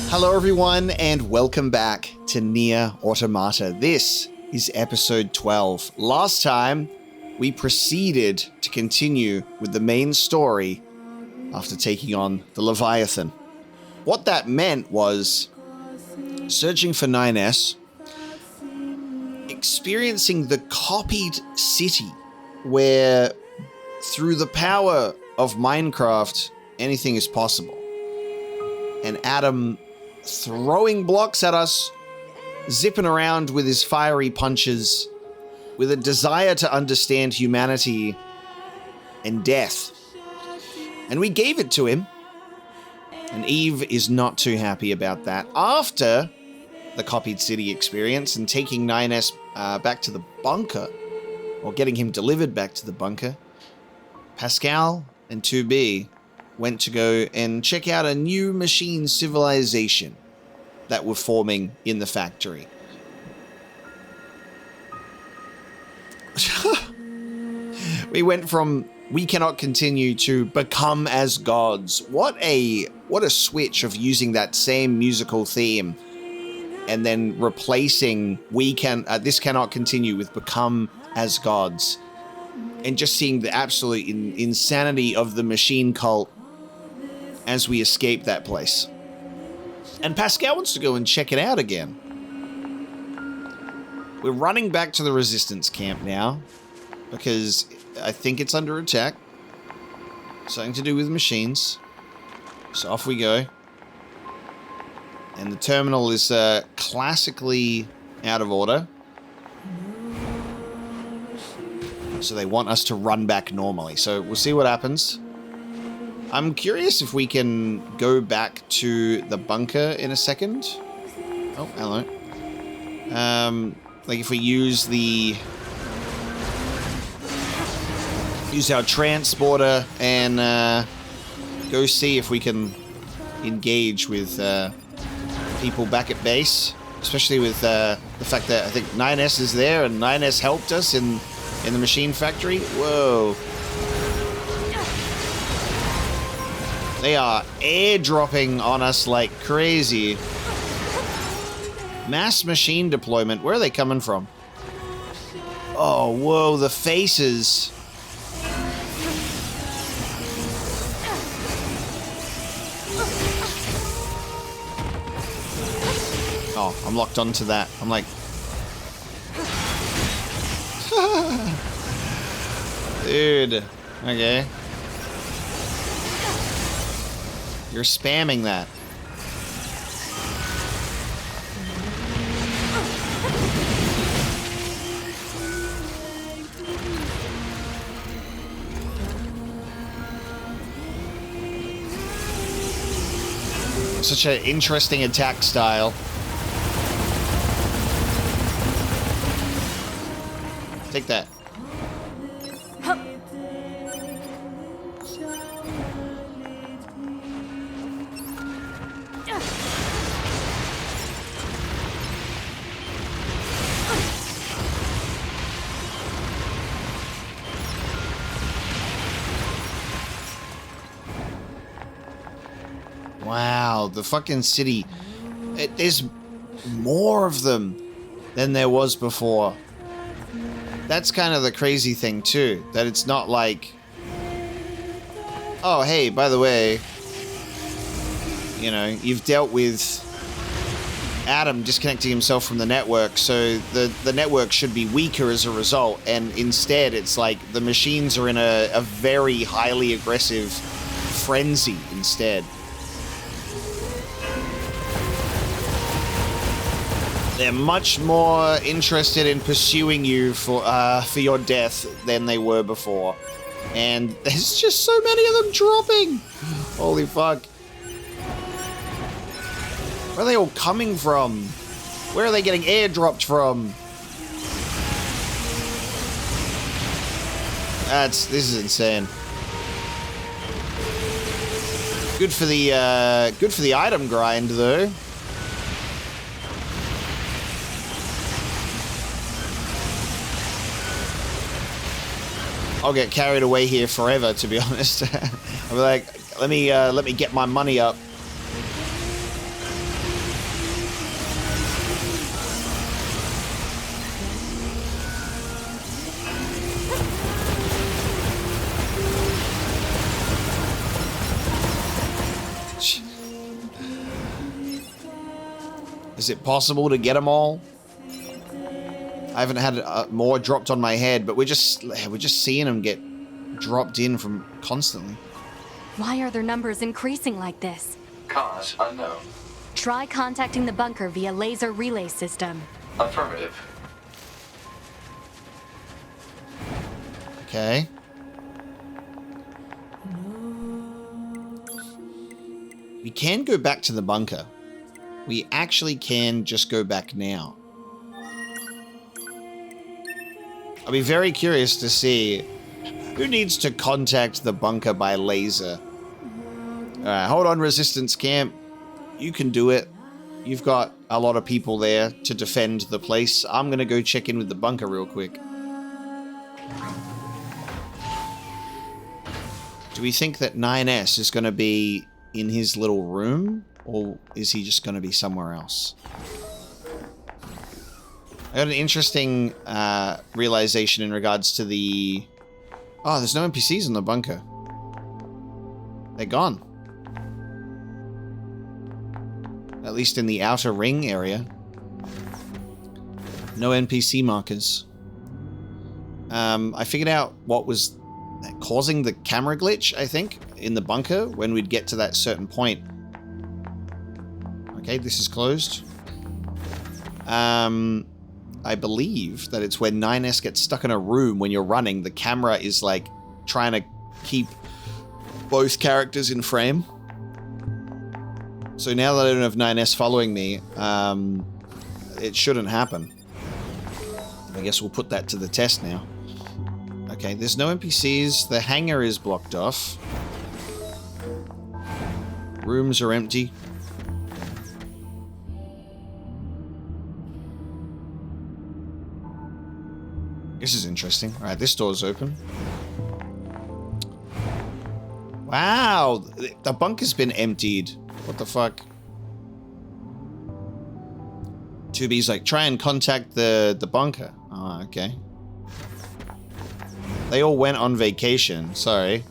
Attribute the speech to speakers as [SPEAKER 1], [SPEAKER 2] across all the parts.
[SPEAKER 1] Hello everyone and welcome back to NieR Automata. This is episode 12. Last time we proceeded to continue with the main story after taking on the Leviathan. What that meant was searching for 9S, experiencing the copied city where through the power of Minecraft anything is possible. And Adam throwing blocks at us, zipping around with his fiery punches, with a desire to understand humanity and death. And we gave it to him. And Eve is not too happy about that. After the copied city experience and taking 9S back to the bunker, or getting him delivered back to the bunker, Pascal and 2B went to go and check out a new machine civilization that were forming in the factory. We went from we cannot continue to become as gods. What a switch of using that same musical theme and then replacing this cannot continue with become as gods, and just seeing the absolute insanity of the machine cult as we escape that place. And Pascal wants to go and check it out again. We're running back to the resistance camp now because I think it's under attack. Something to do with machines. So off we go. And the terminal is classically out of order. So they want us to run back normally. So we'll see what happens. I'm curious if we can go back to the bunker in a second. Oh, hello. Like if we use our transporter and go see if we can engage with people back at base, especially with the fact that I think 9S is there and 9S helped us in the machine factory. Whoa. They are airdropping on us like crazy. Mass machine deployment. Where are they coming from? Oh, whoa, the faces. Oh, I'm locked onto that. I'm like... Dude. Okay. You're spamming that. Such an interesting attack style. Take that. Wow, the fucking city. There's more of them than there was before. That's kind of the crazy thing, too. That it's not like... Oh, hey, by the way... You know, you've dealt with Adam disconnecting himself from the network, so the network should be weaker as a result, and instead it's like the machines are in a very highly aggressive frenzy instead. They're much more interested in pursuing you for your death than they were before. And there's just so many of them dropping. Holy fuck. Where are they all coming from? Where are they getting airdropped from? This is insane. Good for the item grind though. I'll get carried away here forever, to be honest. I'll be like, let me get my money up. Is it possible to get them all? I haven't had more dropped on my head, but we're just seeing them get dropped in from constantly.
[SPEAKER 2] Why are their numbers increasing like this?
[SPEAKER 3] Cause unknown.
[SPEAKER 2] Try contacting the bunker via laser relay system.
[SPEAKER 3] Affirmative.
[SPEAKER 1] Okay. We can go back to the bunker. We actually can just go back now. I'll be very curious to see who needs to contact the bunker by laser. Alright, hold on, Resistance Camp. You can do it. You've got a lot of people there to defend the place. I'm gonna go check in with the bunker real quick. Do we think that 9S is gonna be in his little room? Or is he just gonna be somewhere else? I got an interesting realization in regards to the... Oh, there's no NPCs in the bunker. They're gone. At least in the outer ring area. No NPC markers. I figured out what was causing the camera glitch, I think, in the bunker when we'd get to that certain point. Okay, this is closed. I believe that it's when 9S gets stuck in a room when you're running, the camera is like trying to keep both characters in frame. So now that I don't have 9S following me, it shouldn't happen. I guess we'll put that to the test now. Okay, there's no NPCs. The hangar is blocked off. Rooms are empty. This is interesting. Alright, this door's open. Wow! The bunker's been emptied. What the fuck? 2B's like, try and contact the bunker. Oh, okay. They all went on vacation. Sorry.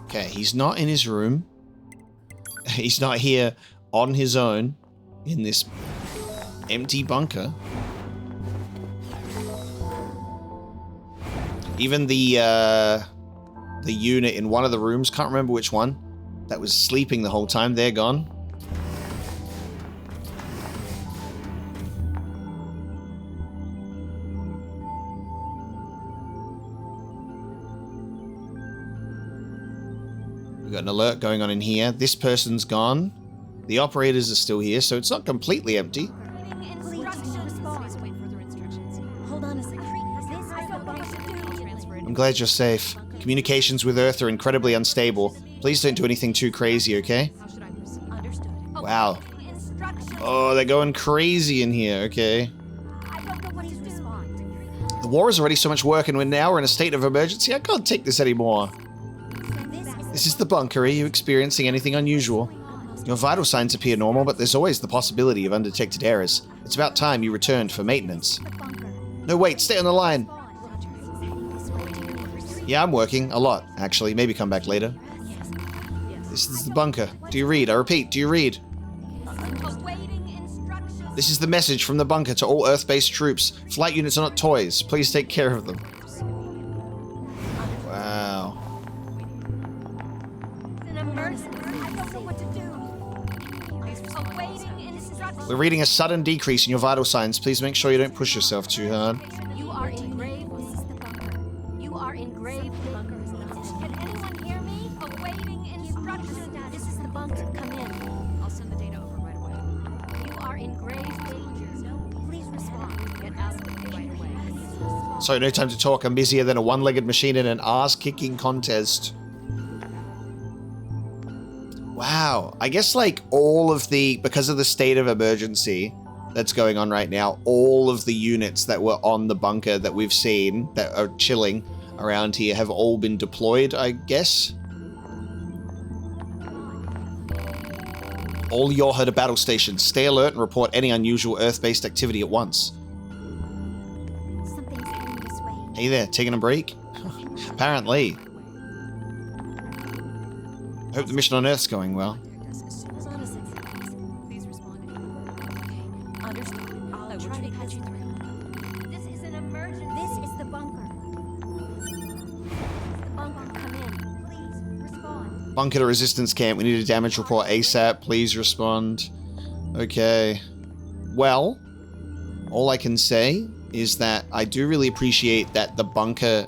[SPEAKER 1] Okay, he's not in his room. He's not here on his own in this empty bunker. Even the unit in one of the rooms, can't remember which one, that was sleeping the whole time, they're gone. We've got an alert going on in here. This person's gone. The operators are still here, so it's not completely empty. I'm glad you're safe. Communications with Earth are incredibly unstable. Please don't do anything too crazy, okay? Wow. Oh, they're going crazy in here, okay. The war is already so much work and now we're in a state of emergency. I can't take this anymore. This is the bunker. Are you experiencing anything unusual? Your vital signs appear normal, but there's always the possibility of undetected errors. It's about time you returned for maintenance. No, wait, stay on the line. Yeah, I'm working. A lot, actually. Maybe come back later. This is the bunker. Do you read? I repeat, do you read? This is the message from the bunker to all Earth-based troops. Flight units are not toys. Please take care of them. Wow. We're reading a sudden decrease in your vital signs. Please make sure you don't push yourself too hard.
[SPEAKER 4] You are in grave. This is the bunker. You are in grave. The bunker is not. Can anyone hear me? Awaiting instructions. This is the bunker. Come in. I'll send the data over right away. You are in grave danger. Please respond. Get out of the way right away.
[SPEAKER 1] Sorry, no time to talk. I'm busier than a one-legged machine in an ass-kicking contest. Wow. I guess like all of the, because of the state of emergency that's going on right now, all of the units that were on the bunker that we've seen that are chilling around here have all been deployed, I guess. All Yorha to battle stations. Stay alert and report any unusual Earth-based activity at once.
[SPEAKER 4] Something's heading this way.
[SPEAKER 1] Hey there, taking a break? Apparently. Hope the mission on Earth's going well.
[SPEAKER 4] Please respond. Okay. Understood. I'll try to patch you through. This is an emergency. This is the bunker. The bunker, come in. Please respond.
[SPEAKER 1] Bunker to resistance camp. We need a damage report ASAP. Please respond. Okay. Well, all I can say is that I do really appreciate that the bunker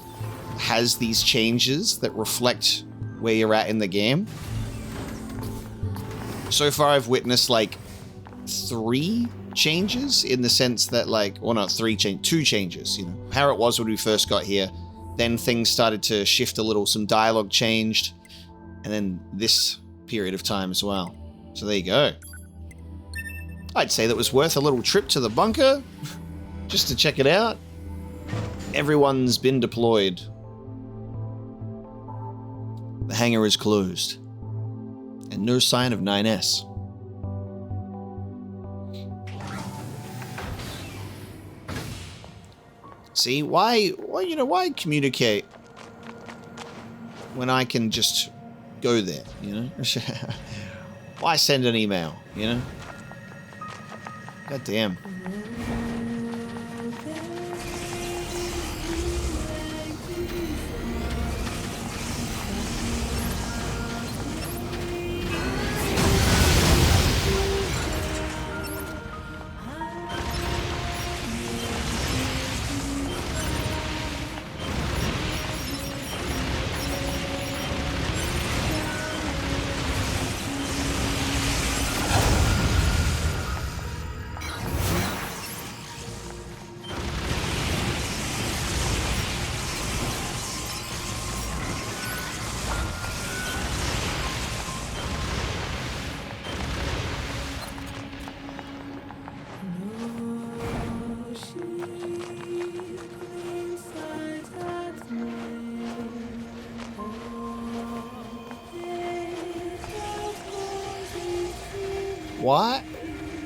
[SPEAKER 1] has these changes that reflect where you're at in the game. So far I've witnessed like 3 changes in the sense that like, well not 3 change, 2 changes, you know, how it was when we first got here. Then things started to shift a little, some dialogue changed, and then this period of time as well. So there you go. I'd say that was worth a little trip to the bunker, just to check it out. Everyone's been deployed. The hangar is closed. And no sign of 9S. See, why communicate when I can just go there, you know? Why send an email, you know? God damn.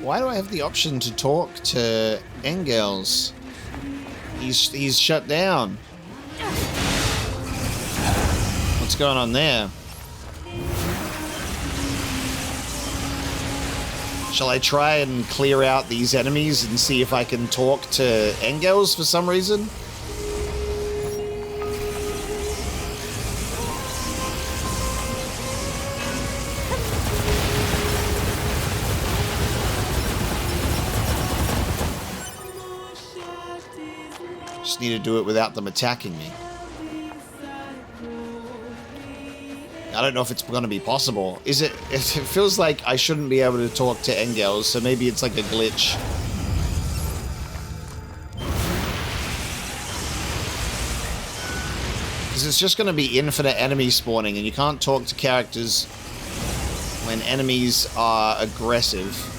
[SPEAKER 1] Why do I have the option to talk to Engels? He's shut down. What's going on there? Shall I try and clear out these enemies and see if I can talk to Engels for some reason? Just need to do it without them attacking me. I don't know if it's going to be possible. Is it? It feels like I shouldn't be able to talk to Engels, so maybe it's like a glitch. Because it's just going to be infinite enemy spawning, and you can't talk to characters when enemies are aggressive.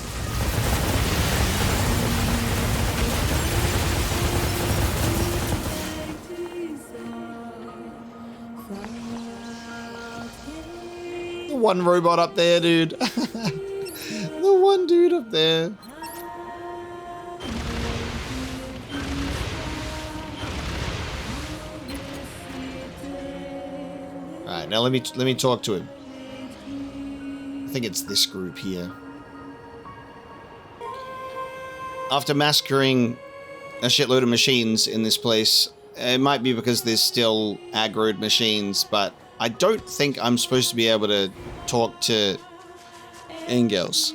[SPEAKER 1] One robot up there, dude. The one dude up there. All right, now let me talk to him. I think it's this group here. After massacring a shitload of machines in this place, it might be because there's still aggroed machines, but I don't think I'm supposed to be able to talk to Engels.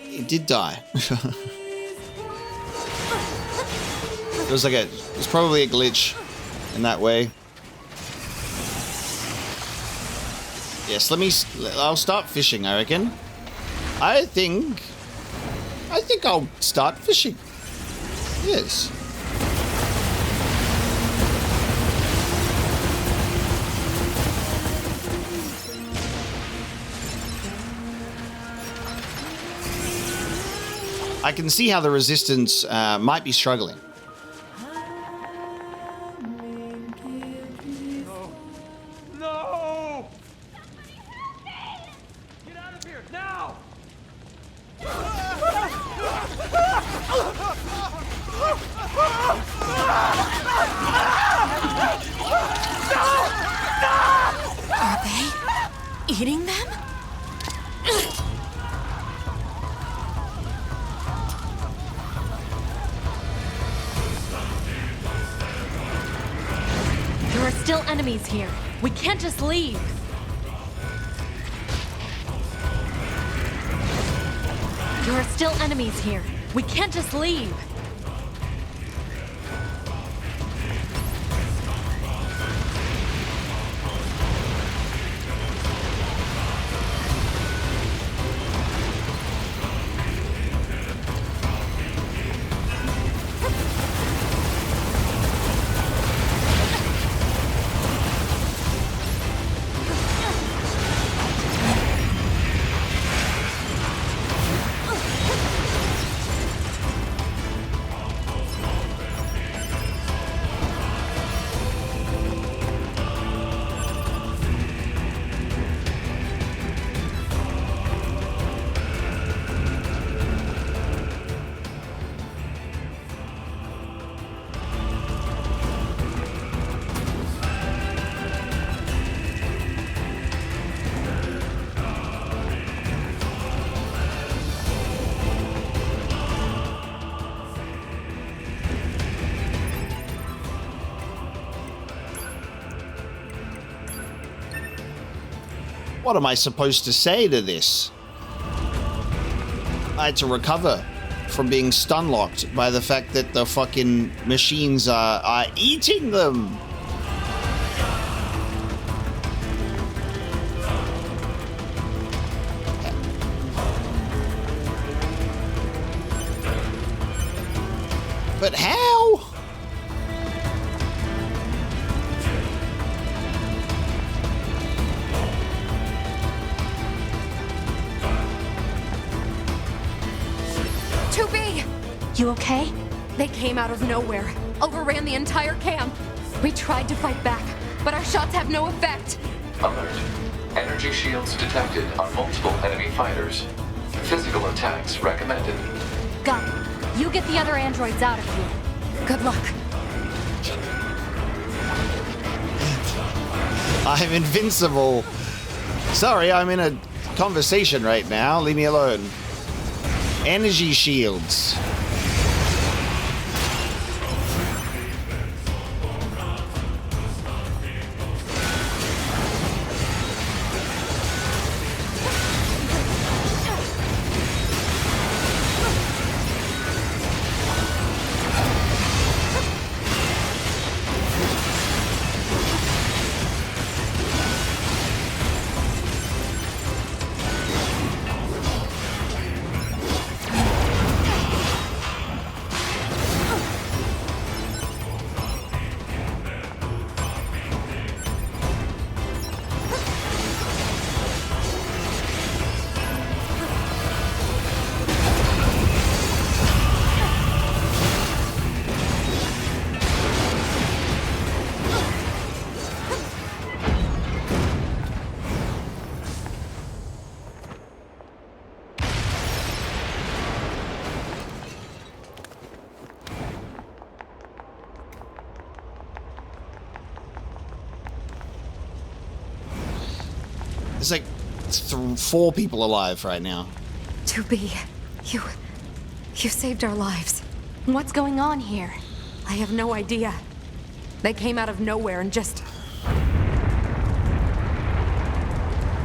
[SPEAKER 1] He did die. It's probably a glitch in that way. Yes, I'll start fishing, I reckon. I think I'll start fishing. Yes. I can see how the resistance might be struggling.
[SPEAKER 4] eating them?
[SPEAKER 2] There are still enemies here. We can't just leave. There are still enemies here. We can't just leave.
[SPEAKER 1] What am I supposed to say to this? I had to recover from being stun-locked by the fact that the fucking machines are eating them. But how?
[SPEAKER 2] You okay?
[SPEAKER 4] They came out of nowhere, overran the entire camp. We tried to fight back, but our shots have no effect.
[SPEAKER 3] Alert. Energy shields detected on multiple enemy fighters. Physical attacks recommended.
[SPEAKER 2] Got it. You get the other androids out of here.
[SPEAKER 4] Good luck.
[SPEAKER 1] I'm invincible. Sorry, I'm in a conversation right now. Leave me alone. Energy shields. There's like 4 people alive right now.
[SPEAKER 4] 2B, you saved our lives.
[SPEAKER 2] What's going on here?
[SPEAKER 4] I have no idea. They came out of nowhere and just...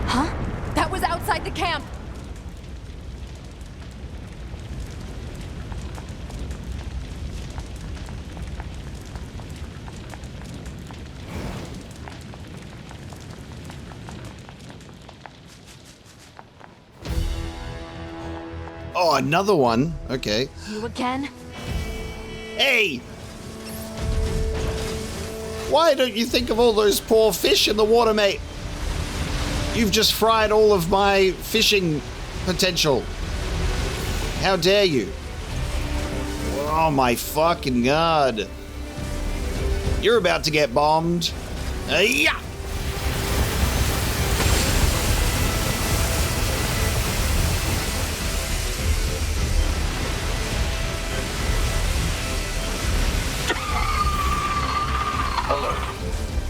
[SPEAKER 2] Huh?
[SPEAKER 4] That was outside the camp!
[SPEAKER 1] Oh, another one. Okay.
[SPEAKER 2] You again?
[SPEAKER 1] Hey! Why don't you think of all those poor fish in the water, mate? You've just fried all of my fishing potential. How dare you? Oh my fucking god. You're about to get bombed. Yeah!
[SPEAKER 3] Alert.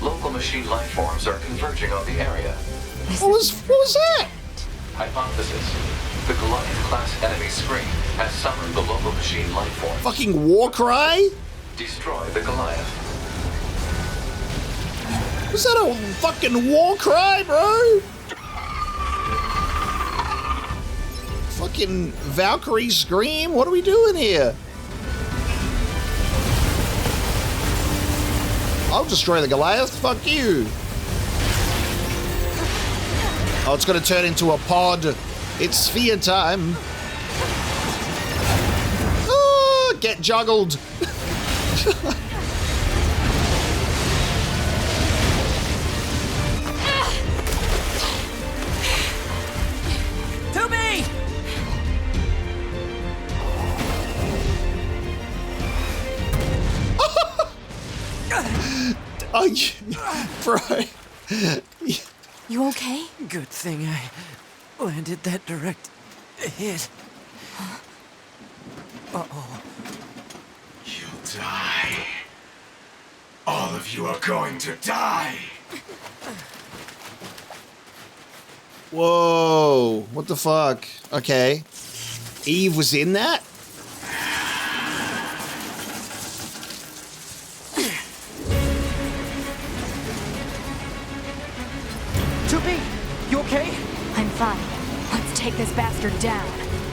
[SPEAKER 3] Local machine life forms are converging on the area.
[SPEAKER 1] What was that?
[SPEAKER 3] Hypothesis. The Goliath-class enemy screen has summoned the local machine life form.
[SPEAKER 1] Fucking war cry?
[SPEAKER 3] Destroy the Goliath.
[SPEAKER 1] Was that a fucking war cry, bro? Fucking Valkyrie scream? What are we doing here? I'll destroy the Goliath. Fuck you. Oh, it's gonna turn into a pod. It's sphere time. Oh, get juggled.
[SPEAKER 5] To me!
[SPEAKER 1] Oh, you, bro.
[SPEAKER 2] You okay?
[SPEAKER 5] Good thing I landed that direct hit. Uh-oh.
[SPEAKER 6] You'll die. All of you are going to die.
[SPEAKER 1] Whoa, what the fuck? Okay. Eve was in that?
[SPEAKER 5] To me! You okay?
[SPEAKER 2] I'm fine. Let's take this bastard down.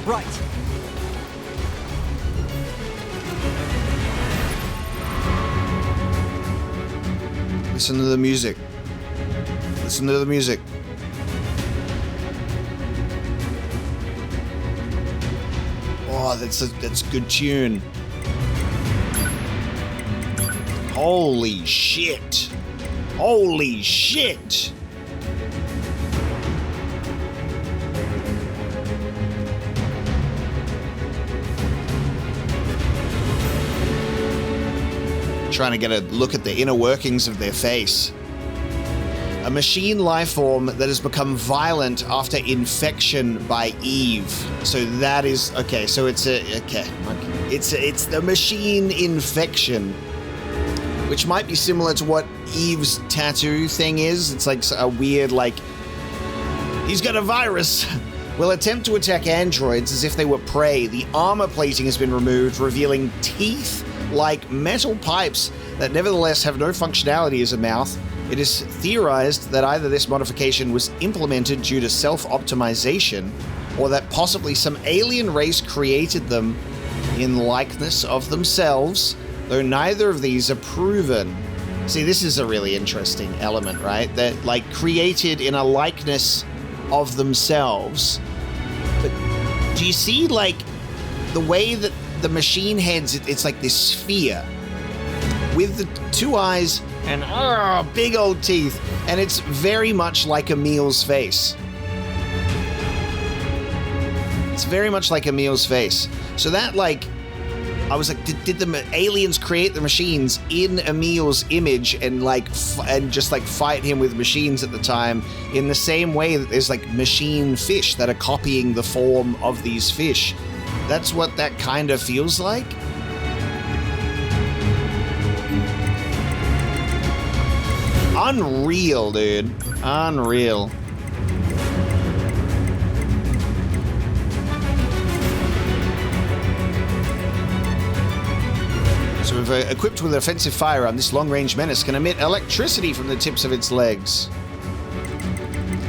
[SPEAKER 5] Right.
[SPEAKER 1] Listen to the music. Listen to the music. Oh, that's a good tune. Holy shit. Holy shit. Trying to get a look at the inner workings of their face. A machine life form that has become violent after infection by Eve. So that is okay. So it's it's the machine infection, which might be similar to what Eve's tattoo thing is. It's like a weird he's got a virus. Will attempt to attack androids as if they were prey. The armor plating has been removed, revealing teeth like metal pipes that nevertheless have no functionality as a mouth. It is theorized that either this modification was implemented due to self-optimization, or that possibly some alien race created them in likeness of themselves, though neither of these are proven. See, this is a really interesting element, right? That, created in a likeness of themselves. But do you see, the way that the machine heads, it's like this sphere with the two eyes and big old teeth, and it's very much like Emil's face. It's very much like Emil's face. So that, I was like, did the aliens create the machines in Emil's image and just fight him with machines at the time in the same way that there's machine fish that are copying the form of these fish? That's what that kind of feels like. Unreal, dude. Unreal. So if equipped with an offensive firearm, this long-range menace can emit electricity from the tips of its legs.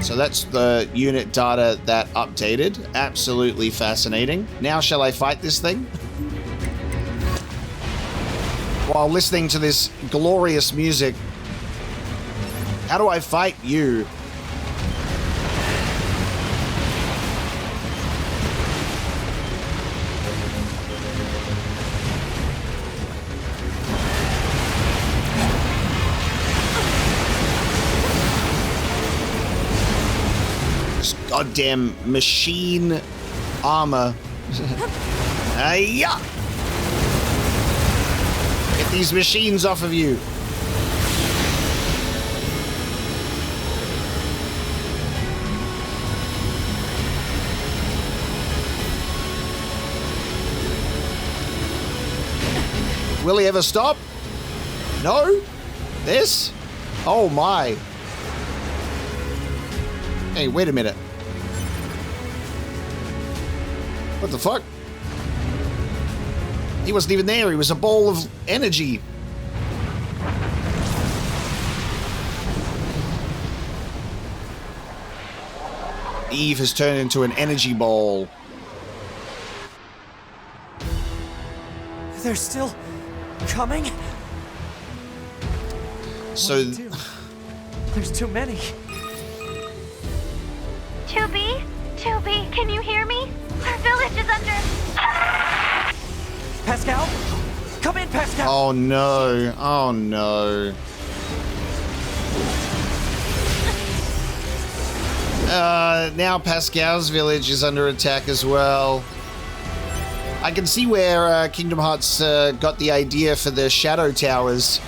[SPEAKER 1] So that's the unit data that updated. Absolutely fascinating. Now shall I fight this thing? While listening to this glorious music. How do I fight you? Goddamn machine armor. Yeah. Get these machines off of you. Will he ever stop? No? This? Oh my. Hey, wait a minute. What the fuck? He wasn't even there. He was a ball of energy. Eve has turned into an energy ball.
[SPEAKER 5] They're still coming?
[SPEAKER 1] So,
[SPEAKER 5] There's too many.
[SPEAKER 4] 2B? 2B, can you hear me? Our village is under...
[SPEAKER 5] Pascal? Come in, Pascal!
[SPEAKER 1] oh no, oh no. Now Pascal's village is under attack as well. I can see where Kingdom Hearts got the idea for the shadow towers.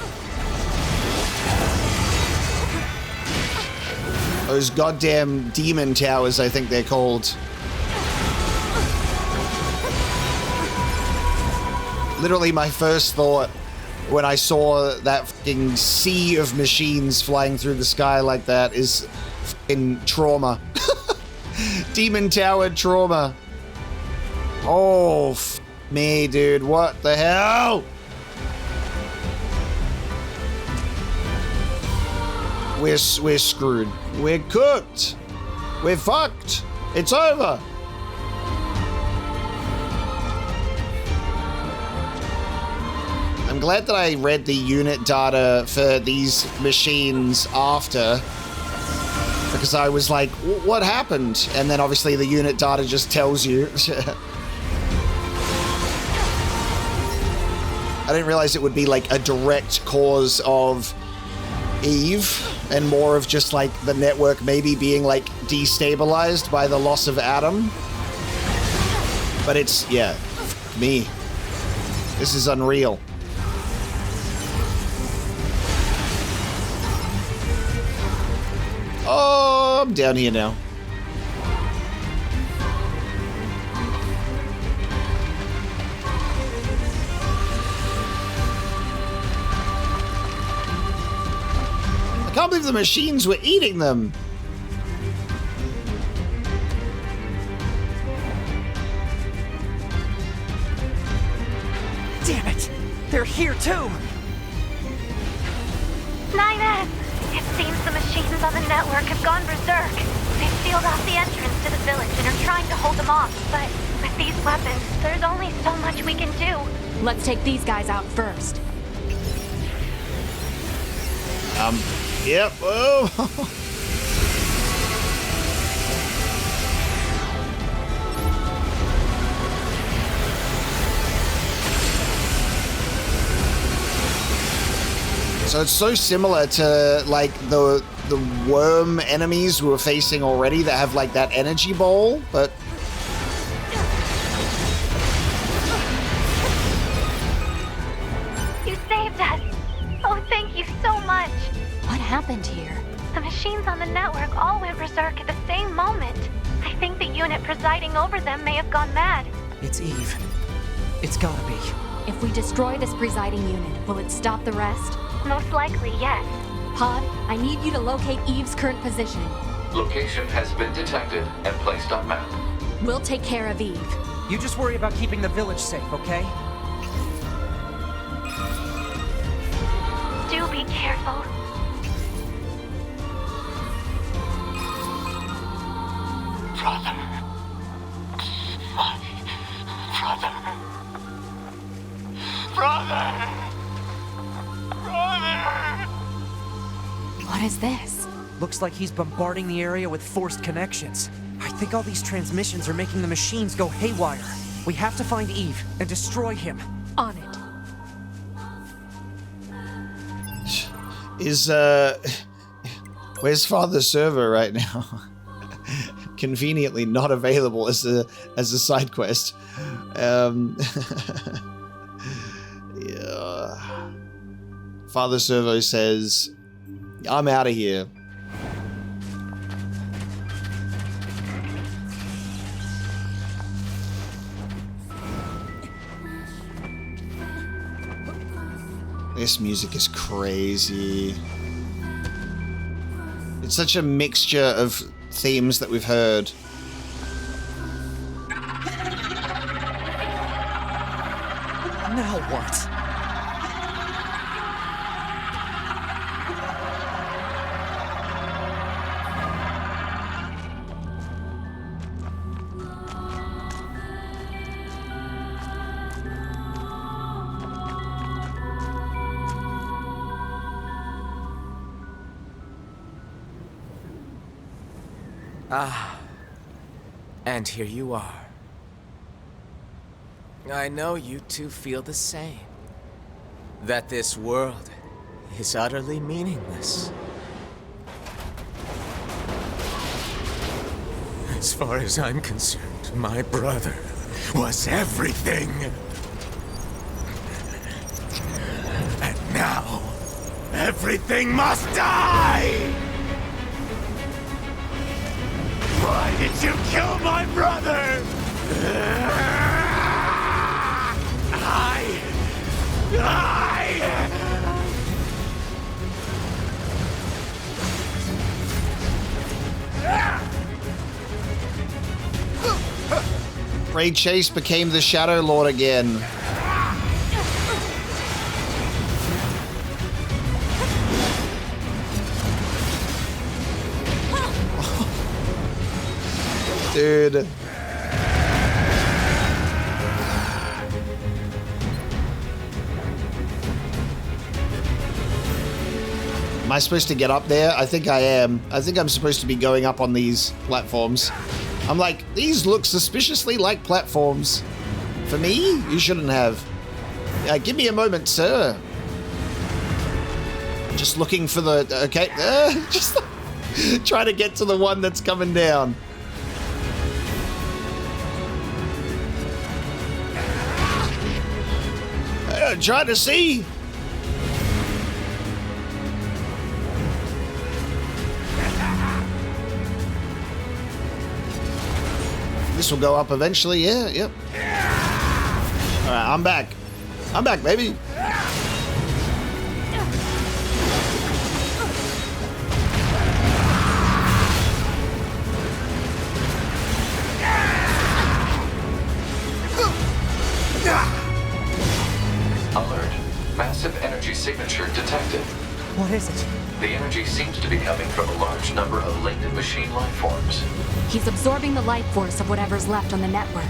[SPEAKER 1] Those goddamn demon towers, I think they're called. Literally my first thought when I saw that fucking sea of machines flying through the sky like that is fucking trauma. Demon tower trauma. Oh, me, dude. What the hell? We're screwed. We're cooked. We're fucked. It's over. I'm glad that I read the unit data for these machines after, because I was like, what happened? And then obviously the unit data just tells you. I didn't realize it would be like a direct cause of Eve and more of just like the network maybe being like destabilized by the loss of Adam. But it's, yeah, me. This is unreal. Oh, I'm down here now. I can't believe the machines were eating them.
[SPEAKER 5] Damn it! They're here too!
[SPEAKER 4] 9S! It seems the machines on the network have gone berserk. They've sealed off the entrance to the village and are trying to hold them off, but with these weapons, there's only so much we can do.
[SPEAKER 2] Let's take these guys out first.
[SPEAKER 1] Yep. Oh. So it's so similar to like the worm enemies we were facing already that have like that energy ball, but
[SPEAKER 4] You saved us! Oh, thank you so much!
[SPEAKER 2] What happened here?
[SPEAKER 4] The machines on the network all went berserk at the same moment. I think the unit presiding over them may have gone mad.
[SPEAKER 5] It's Eve. It's gotta be.
[SPEAKER 2] If we destroy this presiding unit, will it stop the rest?
[SPEAKER 4] Most likely, yes.
[SPEAKER 2] Pod, I need you to locate Eve's current positioning.
[SPEAKER 3] Location has been detected and placed on map.
[SPEAKER 2] We'll take care of Eve.
[SPEAKER 5] You just worry about keeping the village safe, okay?
[SPEAKER 4] Do be careful.
[SPEAKER 6] Brother. My brother. Brother. Brother.
[SPEAKER 2] What is this?
[SPEAKER 5] Looks like he's bombarding the area with forced connections. I think all these transmissions are making the machines go haywire. We have to find Eve and destroy him.
[SPEAKER 2] On it.
[SPEAKER 1] is where's Father Server right now? Conveniently not available as a side quest. Yeah. Father Servo says, I'm out of here. This music is crazy. It's such a mixture of themes that we've heard.
[SPEAKER 5] Now what?
[SPEAKER 7] And here you are. I know you two feel the same. That this world is utterly meaningless.
[SPEAKER 6] As far as I'm concerned, my brother was everything. And now, everything must die! Why did you kill my brother?
[SPEAKER 1] Ray Chase became the Shadow Lord again. Dude. Am I supposed to get up there? I think I am. I think I'm supposed to be going up on these platforms. I'm like, these look suspiciously like platforms. For me? You shouldn't have. Give me a moment, sir. Just looking for the... Okay. Just trying to get to the one that's coming down. Trying to see. This will go up eventually. Yeah, yep. All right, I'm back. I'm back, baby.
[SPEAKER 3] Alert. Massive energy signature detected.
[SPEAKER 5] What is it?
[SPEAKER 3] The energy seems to be coming from a large number of linked machine life forms.
[SPEAKER 2] He's absorbing the life force of whatever's left on the network.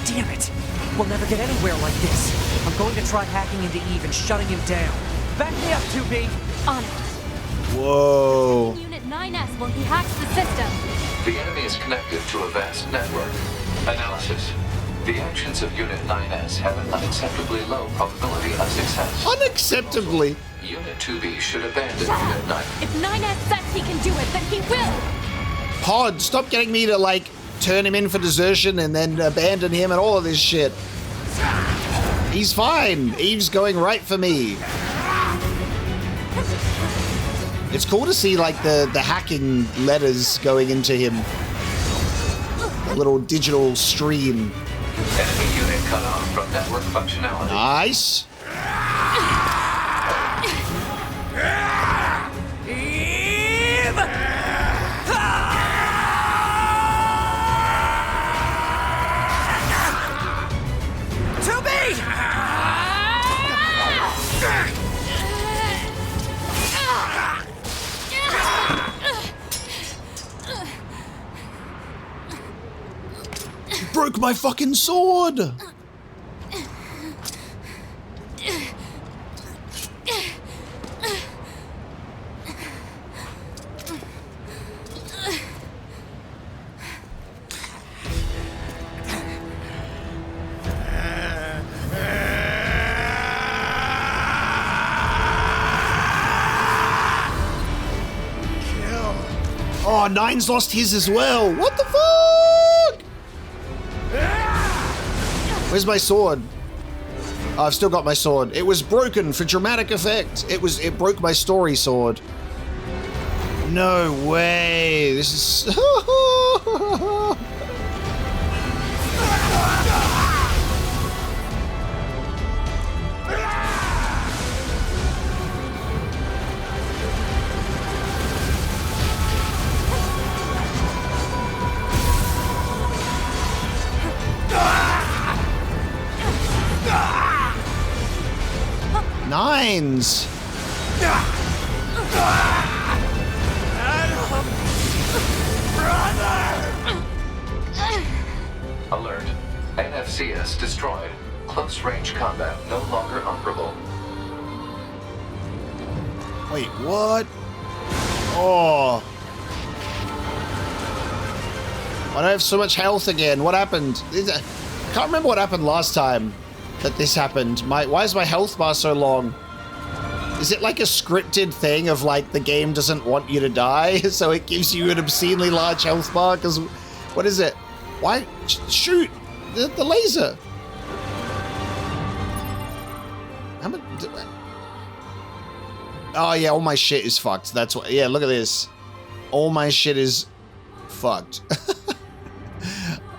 [SPEAKER 5] Damn it! We'll never get anywhere like this. I'm going to try hacking into Eve and shutting him down. Back me up, 2B!
[SPEAKER 2] On it.
[SPEAKER 1] Whoa.
[SPEAKER 4] Unit 9S while he hacks the system.
[SPEAKER 3] The enemy is connected to a vast network. Analysis. The actions of Unit 9S have an unacceptably low probability of success.
[SPEAKER 1] Unacceptably.
[SPEAKER 3] Unit 2B should abandon Unit 9.
[SPEAKER 4] If 9S says he can do it, then he will!
[SPEAKER 1] Pod, stop getting me to, like, turn him in for desertion and then abandon him and all of this shit. He's fine. Eve's going right for me. It's cool to see, like, the hacking letters going into him. A little digital stream.
[SPEAKER 3] Enemy unit cut off from network functionality.
[SPEAKER 1] Nice. Broke my fucking sword! Oh, Nine's lost his as well. What the fuck? Where's my sword? Oh, I've still got my sword. It was broken for dramatic effect. It broke my story sword. No way. This is... mines.
[SPEAKER 3] Alert. NFCS destroyed. Close range combat no longer operable.
[SPEAKER 1] Wait, what? Oh. Why do I have so much health again? What happened? I can't remember what happened last time that this happened. Why is my health bar so long? Is it like a scripted thing of like the game doesn't want you to die, so it gives you an obscenely large health bar? Because what is it? Why? Shoot the laser. Oh yeah, all my shit is fucked. That's what. Yeah, look at this. All my shit is fucked.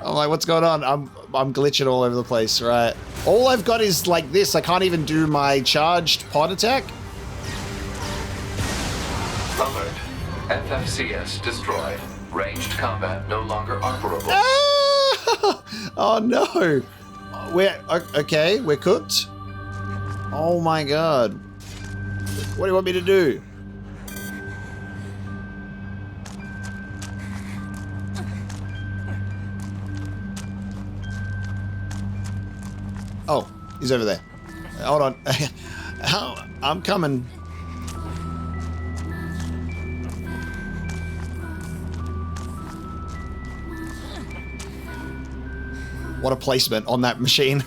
[SPEAKER 1] I'm like, what's going on? I'm glitching all over the place, right? All I've got is like this. I can't even do my charged pod attack.
[SPEAKER 3] Alert. FFCS destroyed. Ranged combat no longer operable.
[SPEAKER 1] Ah! Oh no. We're okay. We're cooked. Oh my god. What do you want me to do? Oh, he's over there. Hold on. I'm coming. What a placement on that machine.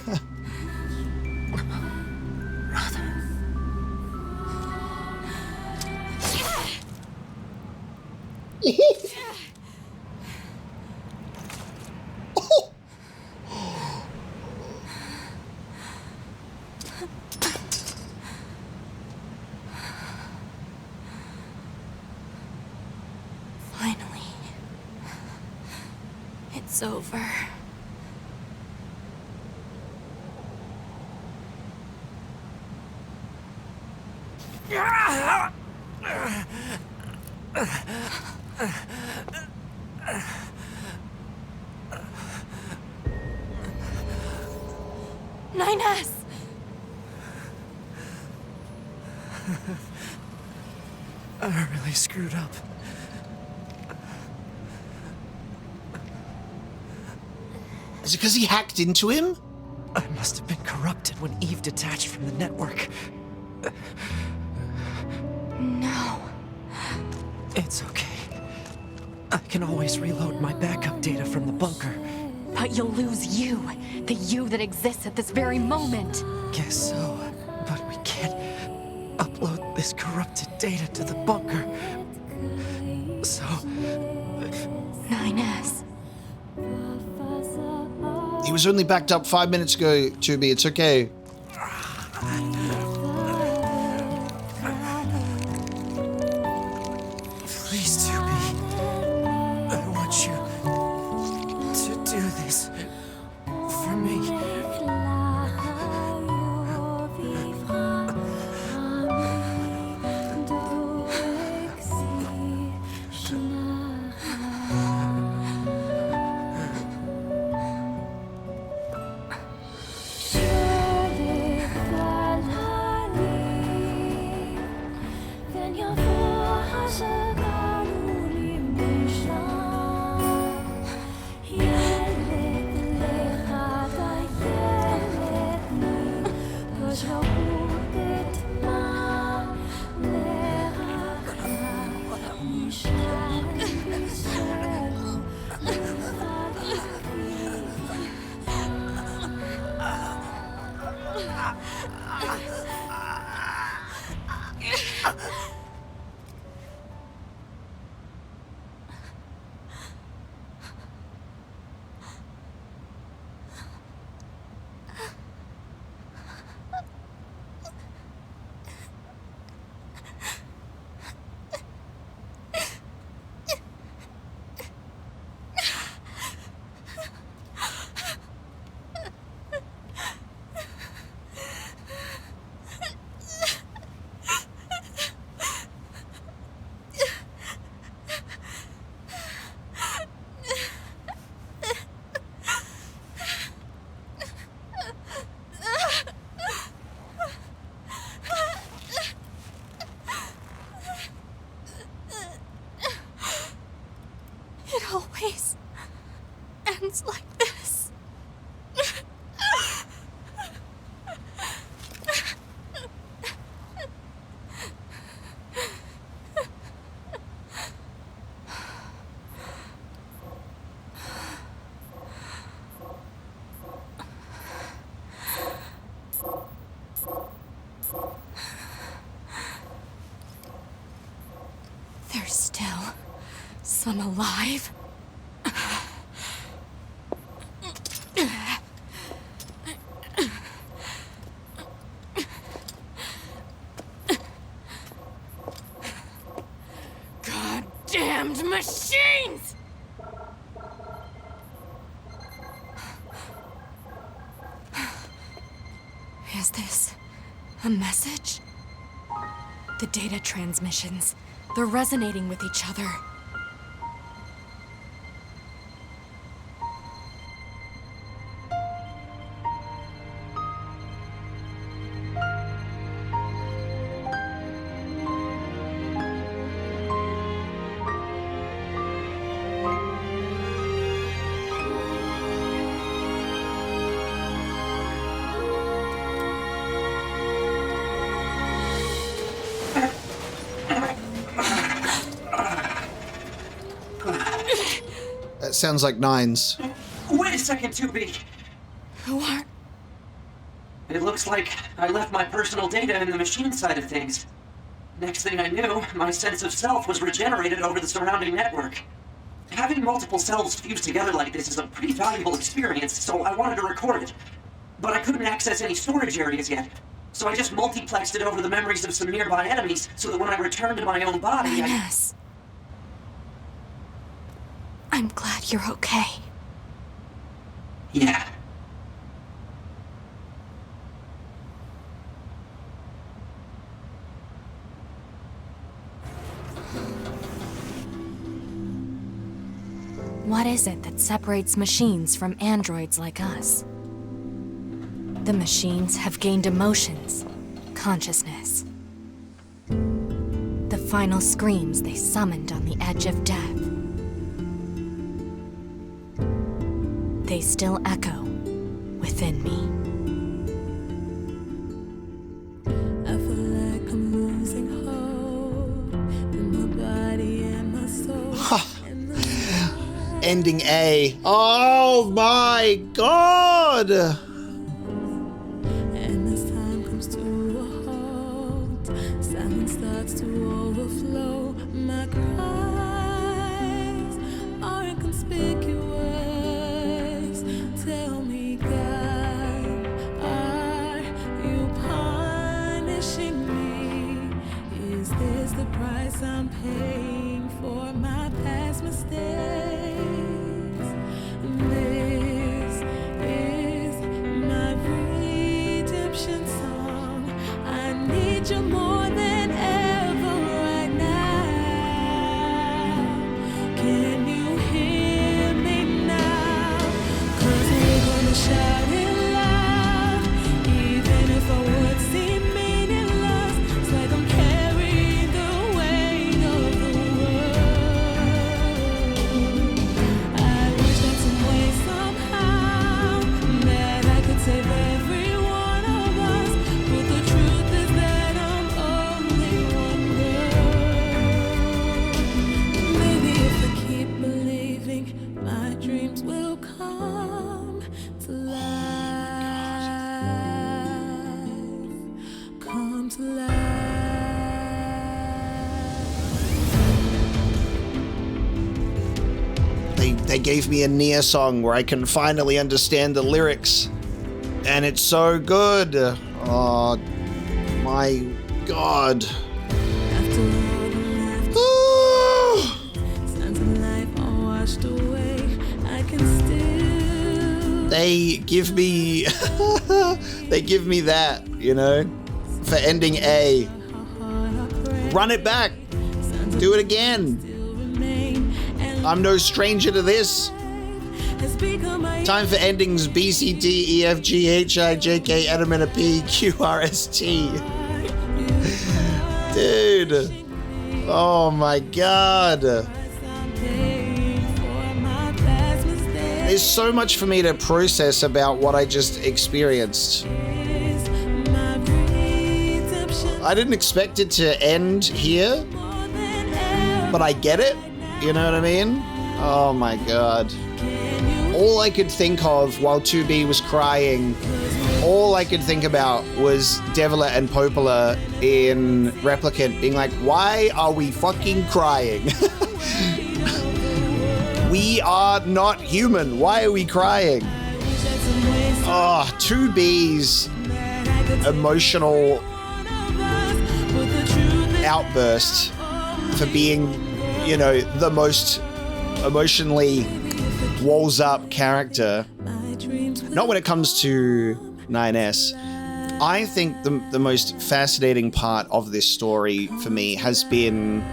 [SPEAKER 4] Finally. It's over. NieR!
[SPEAKER 5] I really screwed up.
[SPEAKER 1] Is it because he hacked into him?
[SPEAKER 5] I must have been corrupted when Eve detached from the network.
[SPEAKER 4] No.
[SPEAKER 5] It's okay. I can always reload my backup data from the bunker.
[SPEAKER 2] But you'll lose you, the you that exists at this very moment.
[SPEAKER 5] Guess so, but we can't upload this corrupted data to the bunker. So...
[SPEAKER 2] NieR.
[SPEAKER 1] He was only backed up 5 minutes ago to me. It's okay.
[SPEAKER 5] Please, 2B. I want you to do this for me.
[SPEAKER 2] always ends like this. There's still some alive. Goddamned machines! Is this a message? The data transmissions, they're resonating with each other.
[SPEAKER 1] That sounds like Nines.
[SPEAKER 5] Wait a second, 2B.
[SPEAKER 2] Who are...
[SPEAKER 5] It looks like I left my personal data in the machine side of things. Next thing I knew, my sense of self was regenerated over the surrounding network. Having multiple selves fused together like this is a pretty valuable experience, so I wanted to record it. But I couldn't access any storage areas yet, so I just multiplexed it over the memories of some nearby enemies so that when I returned to my own body,
[SPEAKER 2] Ines. I'm glad you're okay.
[SPEAKER 5] Yeah.
[SPEAKER 2] What is it that separates machines from androids like us? The machines have gained emotions, consciousness. The final screams they summoned on the edge of death. They still echo within me.
[SPEAKER 8] I feel like I'm losing hope in my body and my soul.
[SPEAKER 1] Ending A. Oh my god!
[SPEAKER 8] And as time comes to a halt, silence starts to overflow. My cries are inconspicuous. Tell me, God, are you punishing me? Is this the price I'm paying for my past mistakes? This is my redemption song. I need you more than ever right now. Can you hear me now? 'Cause we're gonna shout it loud, even if our words seem meaningless. It's like I'm carrying the weight of the world. I wish that some way, somehow, that I could save every one of us. But the truth is that I'm only one girl. Maybe if I keep believing, my dreams will come to life. Come to life.
[SPEAKER 1] They gave me a NieR song where I can finally understand the lyrics. And it's so good. Oh my god.
[SPEAKER 8] After all the
[SPEAKER 1] Ah!
[SPEAKER 8] signs of life are washed away, I can still.
[SPEAKER 1] They give me they give me that, you know, for ending A. Run it back. Do it again. I'm no stranger to this. Time for endings B, C, D, E, F, G, H, I, J, K, L, M, N, P, Q, R, S, T. Dude. Oh my god. There's so much for me to process about what I just experienced. I didn't expect it to end here, but I get it. You know what I mean? Oh my god. All I could think of while 2B was crying, all I could think about was Devila and Popola in Replicant being like, why are we fucking crying? We are not human. Why are we crying? Oh, 2B's emotional outburst for being, you know, the most emotionally walls up character. Not when it comes to 9S. I think the most fascinating part of this story for me has been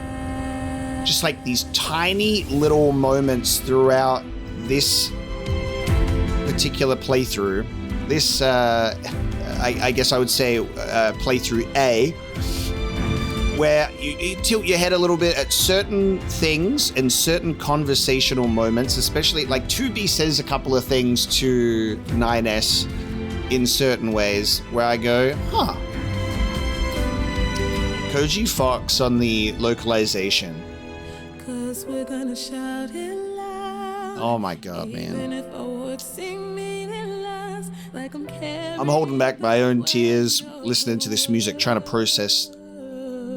[SPEAKER 1] just like these tiny little moments throughout this particular playthrough. This, I guess I would say playthrough A, where you tilt your head a little bit at certain things and certain conversational moments, especially like 2B says a couple of things to 9S in certain ways where I go, huh. Koji Fox on the localization. Oh my god, man. I'm holding back my own tears listening to this music, trying to process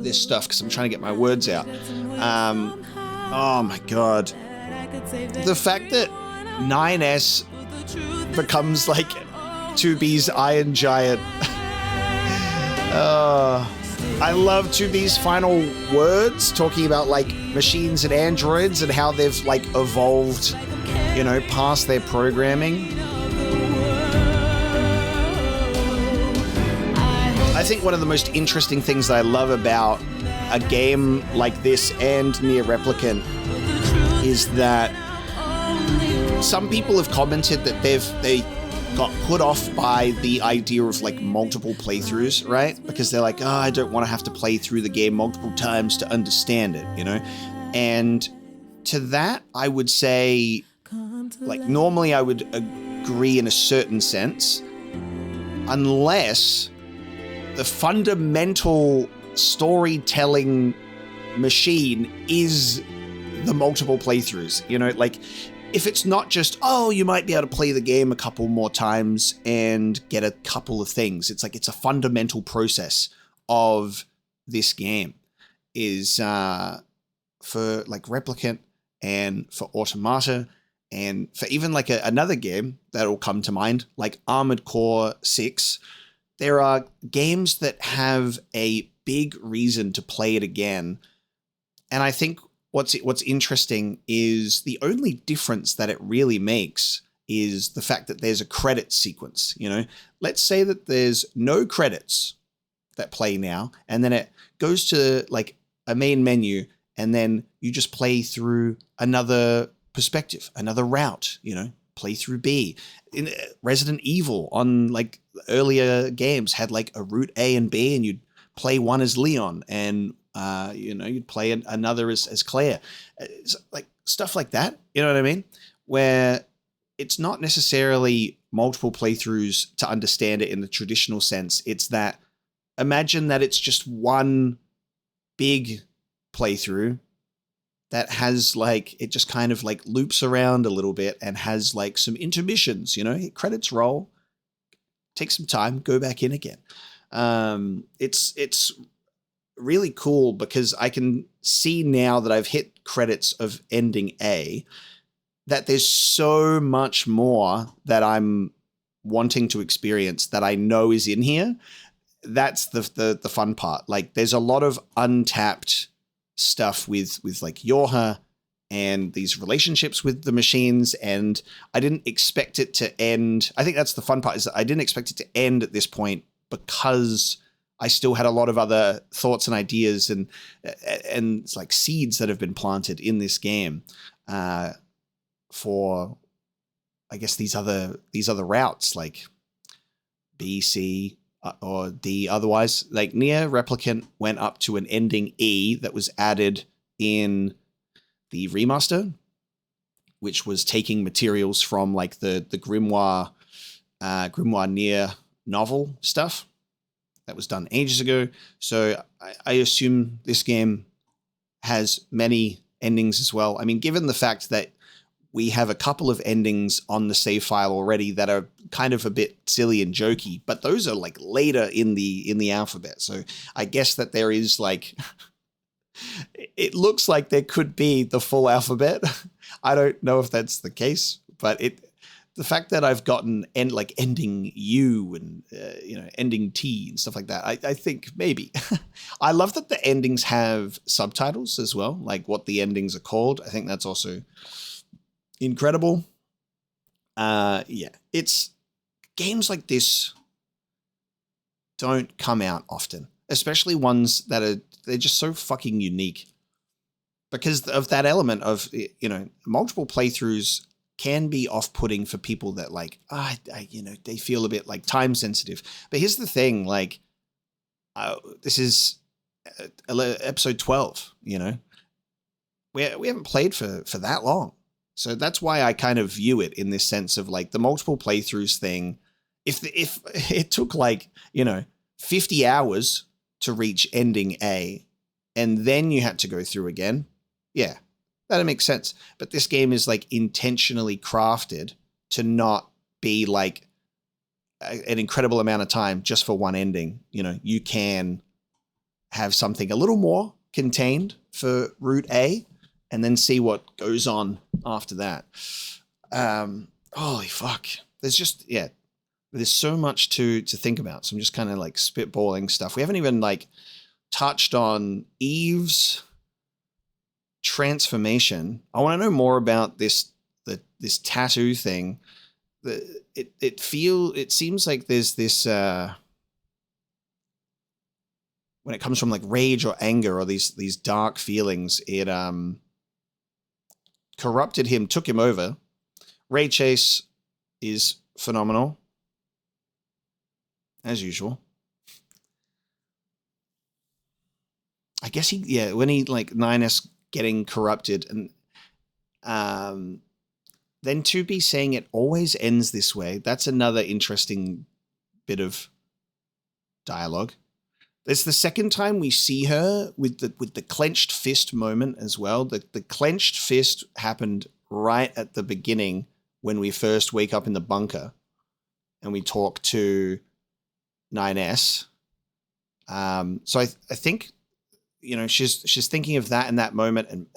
[SPEAKER 1] this stuff because I'm trying to get my words out. Oh my god. The fact that 9S becomes like 2B's Iron Giant. I love 2B's final words talking about like machines and androids and how they've like evolved, you know, past their programming. I think one of the most interesting things that I love about a game like this and NieR Replicant is that some people have commented that they got put off by the idea of like multiple playthroughs, right? Because they're like, oh, I don't want to have to play through the game multiple times to understand it, you know? And to that, I would say, like, normally I would agree in a certain sense, unless the fundamental storytelling machine is the multiple playthroughs, you know, like if it's not just, oh, you might be able to play the game a couple more times and get a couple of things. It's like, it's a fundamental process of this game is for like Replicant and for Automata and for even like another game that'll come to mind, like Armored Core 6. There are games that have a big reason to play it again. And I think what's interesting is the only difference that it really makes is the fact that there's a credit sequence, you know? Let's say that there's no credits that play now, and then it goes to like a main menu, and then you just play through another perspective, another route, you know? Play through B. In Resident Evil on like earlier games had like a route A and B, and you'd play one as Leon and you know, you'd play another as Claire. It's like stuff like that, you know what I mean? Where it's not necessarily multiple playthroughs to understand it in the traditional sense. It's that, imagine that it's just one big playthrough that has like, it just kind of like loops around a little bit and has like some intermissions, you know, credits roll, take some time, go back in again. It's really cool because I can see now that I've hit credits of ending A, that there's so much more that I'm wanting to experience that I know is in here. That's the fun part. Like there's a lot of untapped stuff with like Yorha and these relationships with the machines, and I didn't expect it to end. I think that's the fun part, is that I didn't expect it to end at this point because I still had a lot of other thoughts and ideas and it's like seeds that have been planted in this game for, I guess, these other routes like B, C, or D. Otherwise, like NieR Replicant went up to an ending E that was added in the remaster, which was taking materials from like the Grimoire NieR novel stuff that was done ages ago. So I assume this game has many endings as well. I mean, given the fact that we have a couple of endings on the save file already that are kind of a bit silly and jokey, but those are like later in the alphabet. So I guess that there is like, it looks like there could be the full alphabet. I don't know if that's the case, but the fact that I've gotten ending U and ending T and stuff like that, I think maybe. I love that the endings have subtitles as well, like what the endings are called. I think that's also incredible. It's games like this don't come out often, especially ones that they're just so fucking unique because of that element of, multiple playthroughs can be off-putting for people that like, they feel a bit like time sensitive. But here's the thing, like, this is episode 12, we haven't played for that long. So that's why I kind of view it in this sense of like the multiple playthroughs thing. If it took 50 hours to reach ending A and then you had to go through again, yeah, that makes sense. But this game is like intentionally crafted to not be like an incredible amount of time just for one ending. You can have something a little more contained for Route A and then see what goes on after that. Holy fuck. There's so much to think about. So I'm just kind of like spitballing stuff. We haven't even like touched on Eve's transformation. I want to know more about this tattoo thing. It seems like there's this when it comes from like rage or anger or these dark feelings, it corrupted him, took him over. Ray Chase is phenomenal, as usual. I guess when he like 9S getting corrupted and then 2B saying it always ends this way. That's another interesting bit of dialogue. It's the second time we see her with the clenched fist moment as well. The clenched fist happened right at the beginning when we first wake up in the bunker and we talk to 9S. So I think, she's thinking of that in that moment and,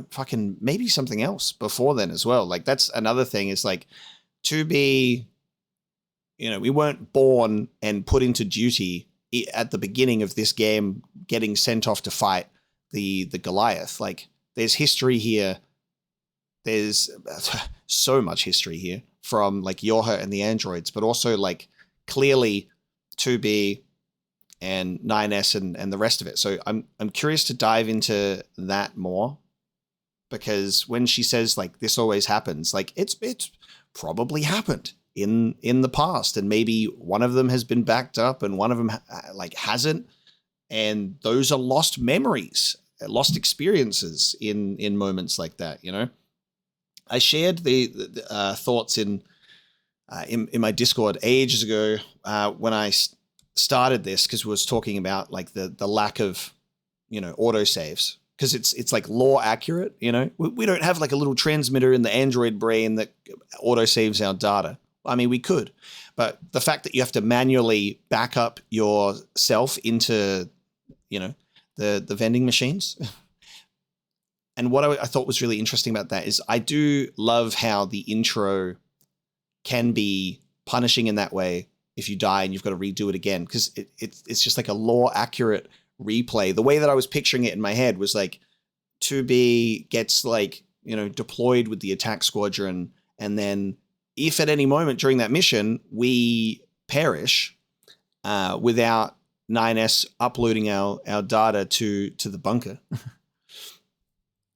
[SPEAKER 1] fucking maybe something else before then as well. Like that's another thing is like to be, we weren't born and put into duty at the beginning of this game, getting sent off to fight the Goliath. Like there's history here. There's so much history here from like Yorha and the androids, but also like clearly 2B and 9S and the rest of it. So I'm curious to dive into that more because when she says like this always happens, like it's probably happened in the past, and maybe one of them has been backed up and one of them like hasn't, and those are lost memories, lost experiences in moments like that. I shared the thoughts in my Discord ages ago when I started this because we was talking about like the lack of autosaves because it's like lore accurate. We don't have like a little transmitter in the Android brain that autosaves our data. I mean, we could, but the fact that you have to manually back up yourself into, the vending machines. And what I thought was really interesting about that is I do love how the intro can be punishing in that way if you die and you've got to redo it again, because it's just like a lore accurate replay. The way that I was picturing it in my head was like 2B gets like, deployed with the attack squadron, and then if at any moment during that mission we perish without 9S uploading our data to the bunker,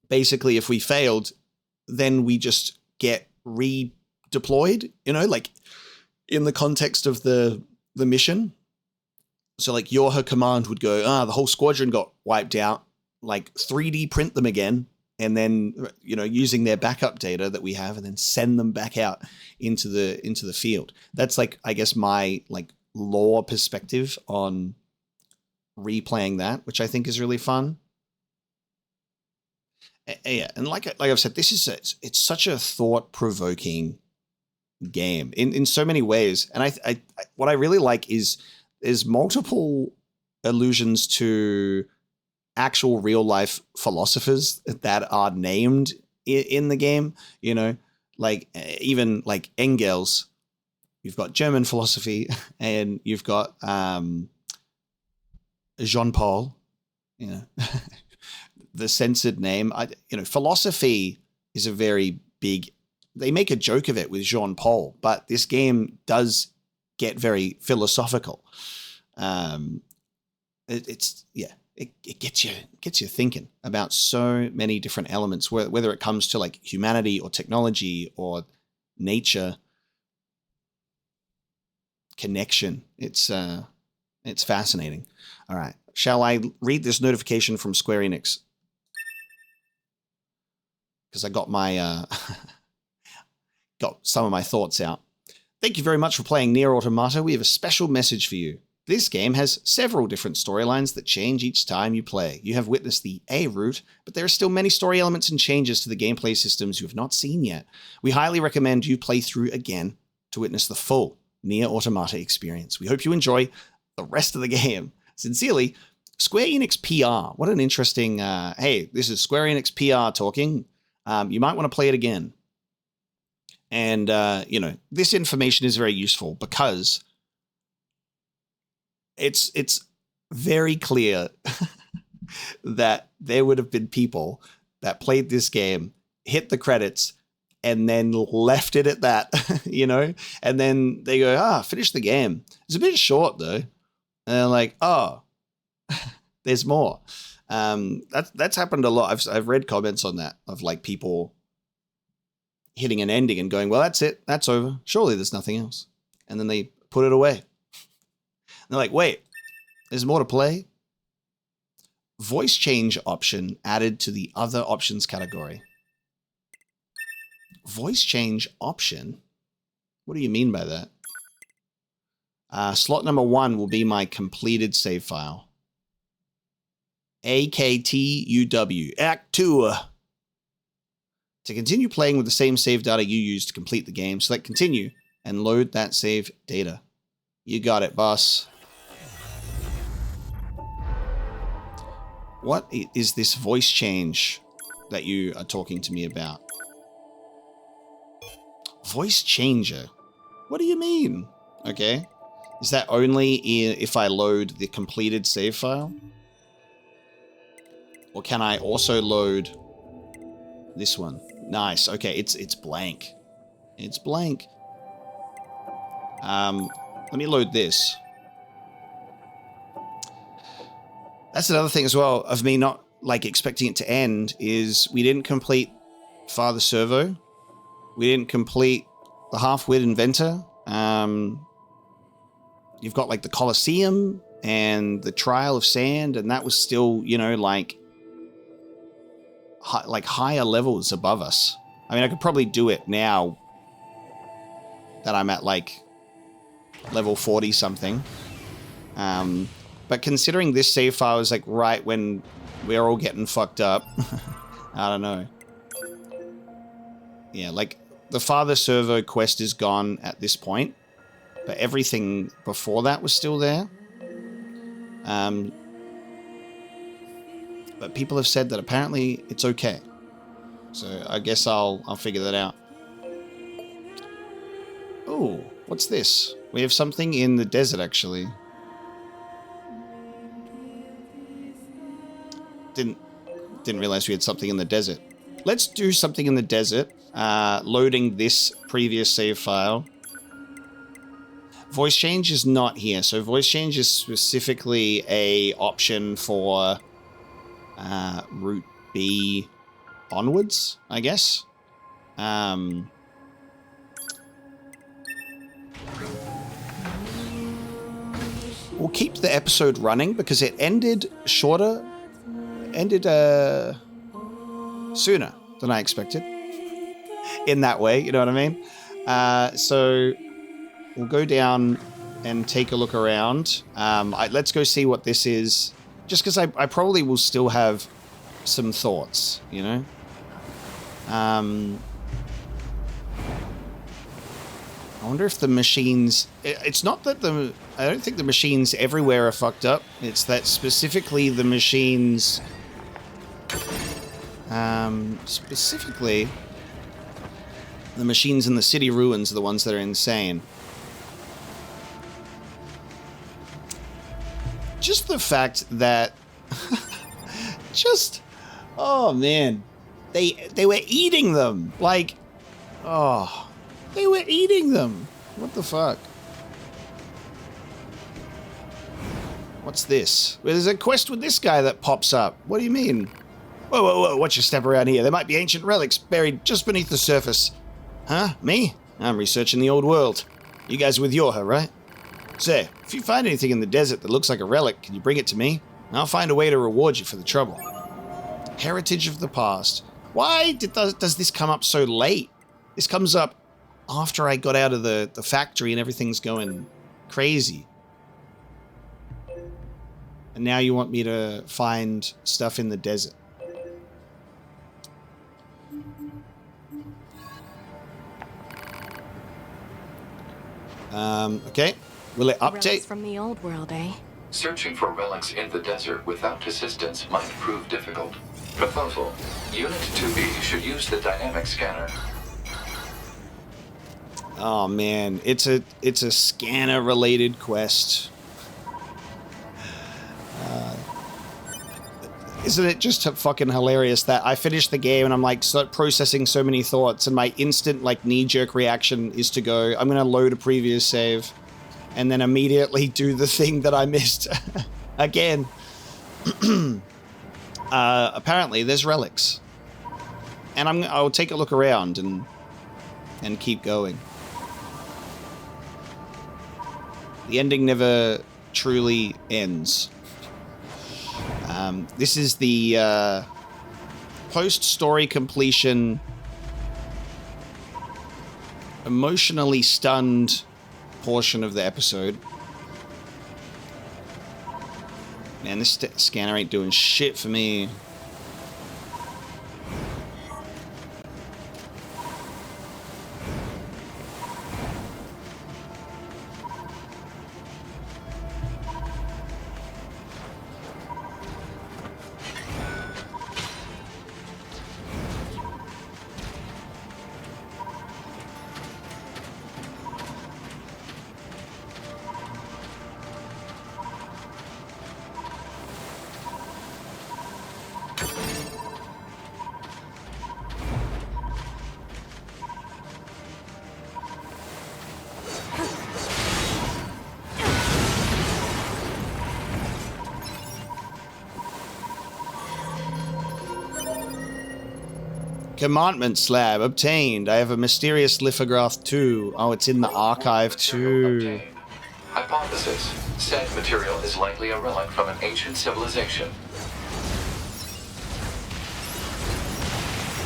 [SPEAKER 1] basically if we failed, then we just get redeployed, like in the context of the mission. So like her command would go, the whole squadron got wiped out, like 3D print them again and then, you know, using their backup data that we have and then send them back out into the field. That's like, I guess, my like lore perspective on replaying that, which I think is really fun. Yeah, and like I've said, this is it's such a thought-provoking game in so many ways. And I what I really like is there's multiple allusions to actual real life philosophers that are named in the game, you know, like even like Engels. You've got German philosophy, and you've got Jean-Paul, you know, the censored name. You know, philosophy is a very big, they make a joke of it with Jean-Paul, but this game does get very philosophical. It gets you thinking about so many different elements, whether it comes to like humanity or technology or nature, connection. It's fascinating. All right. Shall I read this notification from Square Enix? Because I got my got some of my thoughts out. Thank you very much for playing NieR Automata. We have a special message for you. This game has several different storylines that change each time you play. You have witnessed the A route, but there are still many story elements and changes to the gameplay systems you have not seen yet. We highly recommend you play through again to witness the full NieR Automata experience. We hope you enjoy the rest of the game. Sincerely, Square Enix PR. What an interesting, hey, this is Square Enix PR talking. You might want to play it again. And, you know, this information is very useful because it's very clear that there would have been people that played this game, hit the credits, and then left it at that, you know? And then they go, finish the game. It's a bit short, though. And they're like, oh, there's more. That's happened a lot. I've read comments on that of like people hitting an ending and going, well, that's it. That's over. Surely there's nothing else. And then they put it away. And they're like, wait, there's more to play? Voice change option added to the other options category. Voice change option? What do you mean by that? Slot number 1 will be my completed save file. AKTUW, Act 2. To continue playing with the same save data you used to complete the game, select continue and load that save data. You got it, boss. What is this voice change that you are talking to me about? Voice changer? What do you mean? Okay. Is that only if I load the completed save file? Or can I also load this one? Nice. Okay, it's blank. It's blank. Let me load this. That's another thing as well of me not like expecting it to end is we didn't complete Father Servo. We didn't complete the Half-Wit Inventor. You've got like the Colosseum and the Trial of Sand, and that was still, you know, like higher levels above us. I mean, I could probably do it now that I'm at like level 40 something. But considering this save file is like right when we're all getting fucked up, I don't know. Yeah, like the Father Servo quest is gone at this point, but everything before that was still there. But people have said that apparently it's okay. So I guess I'll figure that out. Oh, what's this? We have something in the desert, actually. Didn't realize we had something in the desert. Let's do something in the desert. Loading this previous save file. Voice change is not here. So voice change is specifically a option for Route B onwards, I guess. We'll keep the episode running because it ended shorter. Ended sooner than I expected. In that way, you know what I mean? So we'll go down and take a look around. Let's go see what this is. Just because I probably will still have some thoughts, you know? I wonder if the machines... It's not that I don't think the machines everywhere are fucked up. It's that specifically the machines... specifically... the machines in the city ruins are the ones that are insane. Just the fact that... oh, man. They were eating them. Like... Oh... They were eating them. What the fuck? What's this? Well, there's a quest with this guy that pops up. What do you mean? Whoa, whoa, whoa, watch your step around here. There might be ancient relics buried just beneath the surface. Huh? Me? I'm researching the old world. You guys are with Yorha, right? Say, if you find anything in the desert that looks like a relic, can you bring it to me? I'll find a way to reward you for the trouble. Heritage of the past. Why does this come up so late? This comes up after I got out of the factory and everything's going crazy. And now you want me to find stuff in the desert. Okay. Will it
[SPEAKER 2] Relics
[SPEAKER 1] update?
[SPEAKER 2] from the old world, eh?
[SPEAKER 3] Searching for relics in the desert without assistance might prove difficult. Proposal. Unit 2B should use the dynamic scanner.
[SPEAKER 1] Oh man, it's a scanner related quest. Isn't it just fucking hilarious that I finished the game and I'm like processing so many thoughts and my instant like knee-jerk reaction is to go, I'm gonna load a previous save and then immediately do the thing that I missed again. Apparently there's relics. And I'll take a look around and keep going. The ending never truly ends. This is the post-story completion emotionally stunned portion of the episode. Man, this scanner ain't doing shit for me. Commandment slab obtained. I have a mysterious lithograph too. Oh, it's in the archive too.
[SPEAKER 3] Hypothesis. Said material is likely a relic from an ancient civilization.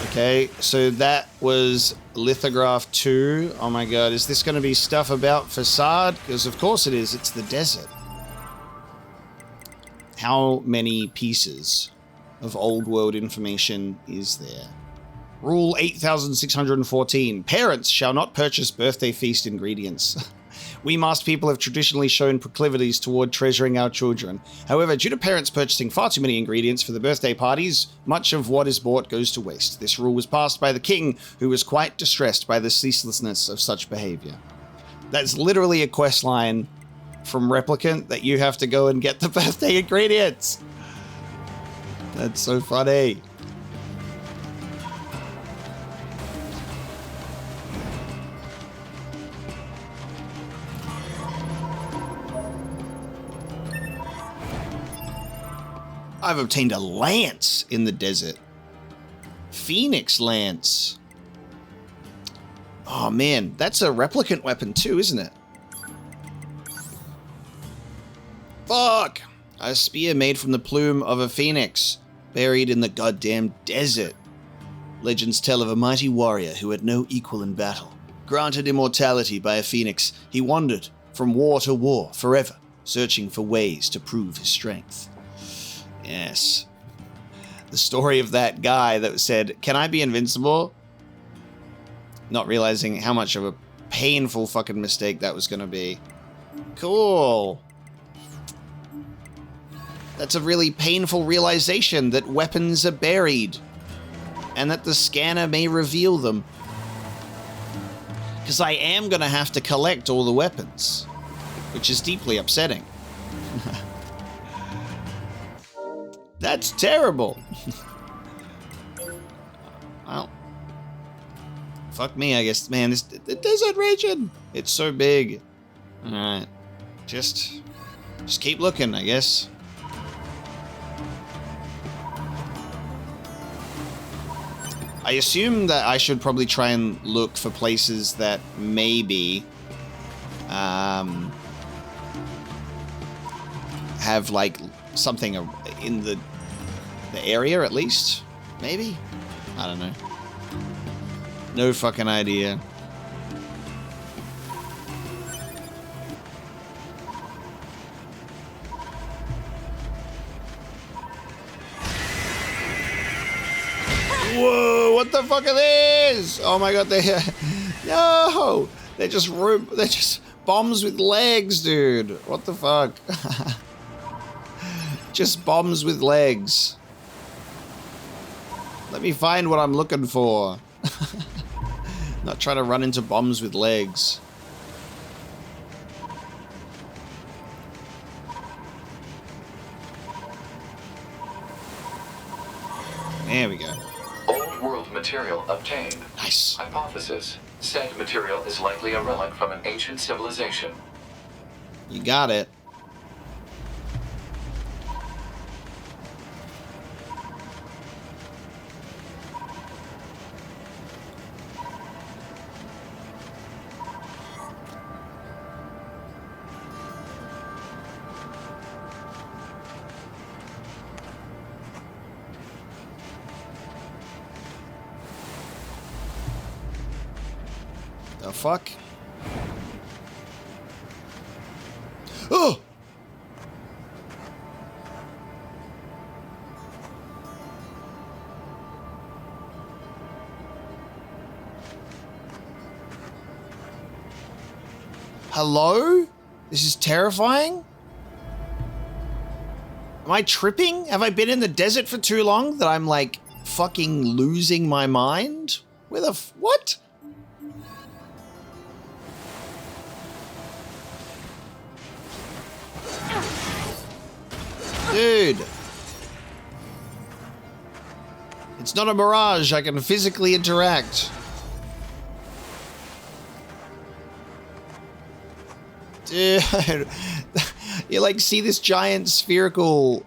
[SPEAKER 1] Okay, so that was lithograph 2. Oh my god, is this going to be stuff about Facade? Because of course it is, it's the desert. How many pieces of old world information is there? Rule 8614. Parents shall not purchase birthday feast ingredients. We masked people have traditionally shown proclivities toward treasuring our children. However, due to parents purchasing far too many ingredients for the birthday parties, much of what is bought goes to waste. This rule was passed by the king, who was quite distressed by the ceaselessness of such behavior. That's literally a quest line from Replicant that you have to go and get the birthday ingredients. That's so funny. I've obtained a lance in the desert. Phoenix lance. Oh man, that's a replicant weapon too, isn't it? Fuck! A spear made from the plume of a phoenix, buried in the goddamn desert. Legends tell of a mighty warrior who had no equal in battle. Granted immortality by a phoenix, he wandered from war to war forever, searching for ways to prove his strength. Yes. The story of that guy that said, "Can I be invincible?" Not realizing how much of a painful fucking mistake that was going to be. Cool. That's a really painful realization that weapons are buried and that the scanner may reveal them. Because I am going to have to collect all the weapons, which is deeply upsetting. That's terrible. Well, fuck me, I guess. Man, the desert region, it's so big. Alright. Just keep looking, I guess. I assume that I should probably try and look for places that maybe have like something in the area at least. Maybe? I don't know. No fucking idea. Whoa, what the fuck are these? Oh my god, no! They're just bombs with legs, dude. What the fuck? Just bombs with legs. Let me find what I'm looking for. Not trying to run into bombs with legs. There we go.
[SPEAKER 3] Old world material obtained.
[SPEAKER 1] Nice.
[SPEAKER 3] Hypothesis. Said material is likely a relic from an ancient civilization.
[SPEAKER 1] You got it. The fuck? Oh! Hello? This is terrifying? Am I tripping? Have I been in the desert for too long that I'm like fucking losing my mind? Where the what? Dude. It's not a mirage. I can physically interact. Dude. You like see this giant spherical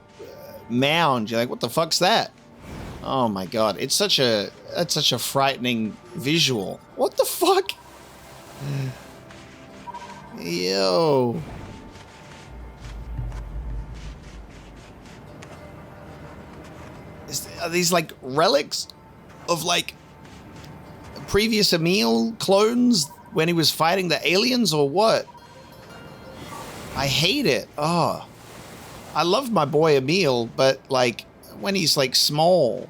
[SPEAKER 1] mound. You're like, what the fuck's that? Oh my god. That's such a frightening visual. What the fuck? Yo. Are these like relics of like previous Emil clones when he was fighting the aliens or what? I hate it. Oh, I love my boy Emil, but like when he's like small,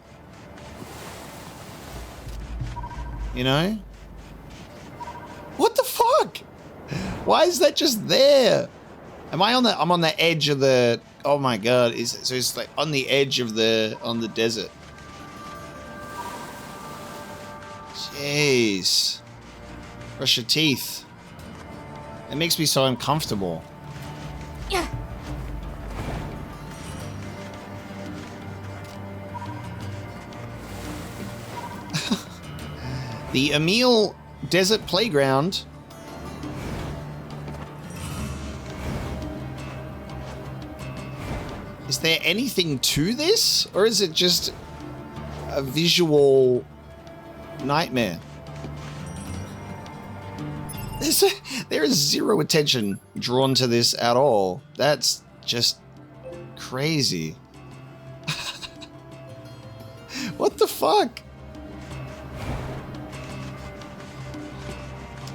[SPEAKER 1] you know? What the fuck? Why is that just there? I'm on the edge of the. Oh my god! So it's like on the edge of on the desert. Jeez, brush your teeth. It makes me so uncomfortable.
[SPEAKER 2] Yeah.
[SPEAKER 1] The Emil Desert Playground. Is there anything to this? Or is it just a visual nightmare? There is zero attention drawn to this at all. That's just crazy. What the fuck?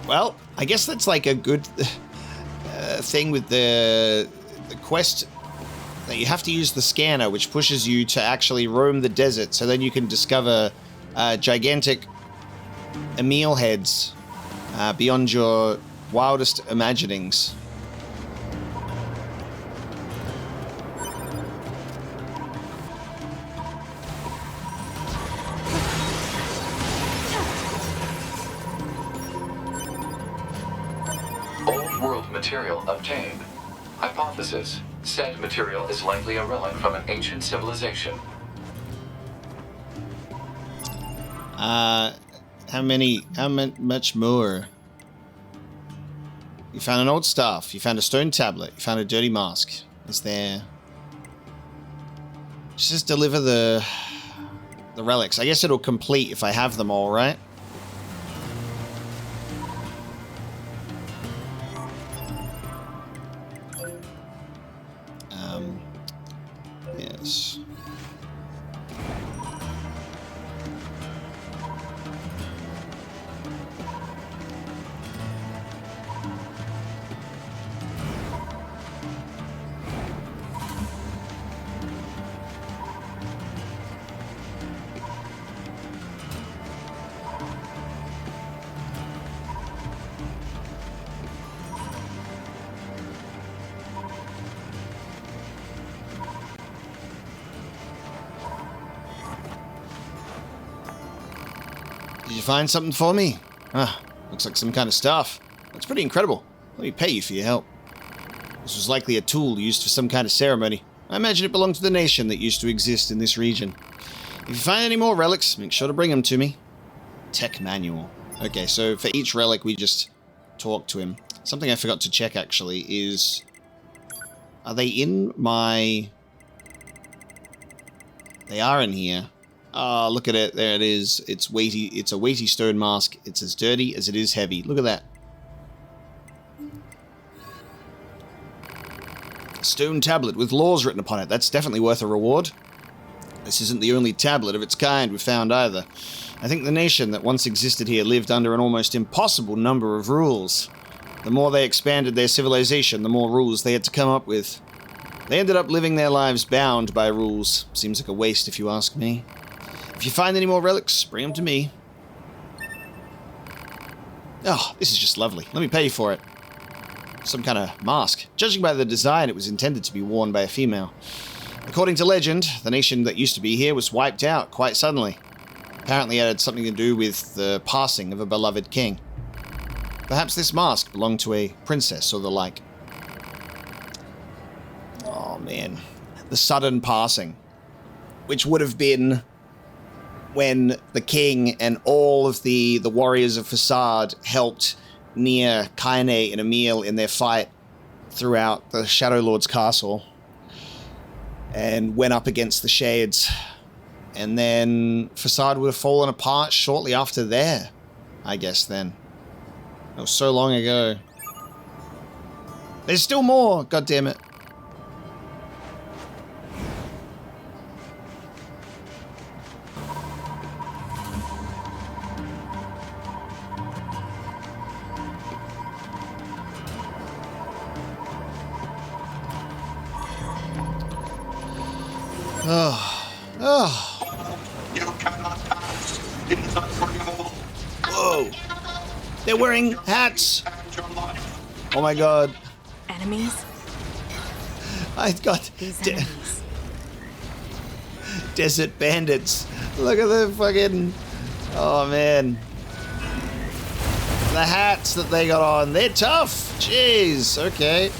[SPEAKER 1] Well, I guess that's like a good thing with the quest, that you have to use the scanner, which pushes you to actually roam the desert, so then you can discover gigantic Emil heads beyond your wildest imaginings.
[SPEAKER 3] Old world material obtained. Hypothesis. Said material is likely a relic from an ancient civilization.
[SPEAKER 1] How much more? You found an old staff. You found a stone tablet. You found a dirty mask. Is there... Just deliver the relics. I guess it'll complete if I have them all, right? Yes. Did you find something for me? Ah, looks like some kind of staff. That's pretty incredible. Let me pay you for your help. This was likely a tool used for some kind of ceremony. I imagine it belonged to the nation that used to exist in this region. If you find any more relics, make sure to bring them to me. Tech manual. Okay, so for each relic we just talk to him. Something I forgot to check actually is... Are they in my... They are in here. Oh, look at it. There it is. It's weighty. It's a weighty stone mask. It's as dirty as it is heavy. Look at that. Stone tablet with laws written upon it. That's definitely worth a reward. This isn't the only tablet of its kind we've found either. I think the nation that once existed here lived under an almost impossible number of rules. The more they expanded their civilization, the more rules they had to come up with. They ended up living their lives bound by rules. Seems like a waste if you ask me. If you find any more relics, bring them to me. Oh, this is just lovely. Let me pay you for it. Some kind of mask. Judging by the design, it was intended to be worn by a female. According to legend, the nation that used to be here was wiped out quite suddenly. Apparently it had something to do with the passing of a beloved king. Perhaps this mask belonged to a princess or the like. Oh man. The sudden passing. Which would have been when the king and all of the warriors of Facade helped NieR, Kaine, and Emil in their fight throughout the Shadow Lord's castle and went up against the Shades. And then Facade would have fallen apart shortly after there, I guess then. It was so long ago. There's still more, goddammit. Oh. Oh.
[SPEAKER 6] You cannot pass. It is unforgivable.
[SPEAKER 1] Whoa. They're wearing hats.
[SPEAKER 6] And your life.
[SPEAKER 1] Oh my god.
[SPEAKER 2] Enemies?
[SPEAKER 1] I got
[SPEAKER 2] These enemies.
[SPEAKER 1] desert bandits. Look at the fucking... Oh man. The hats that they got on. They're tough. Jeez. Okay.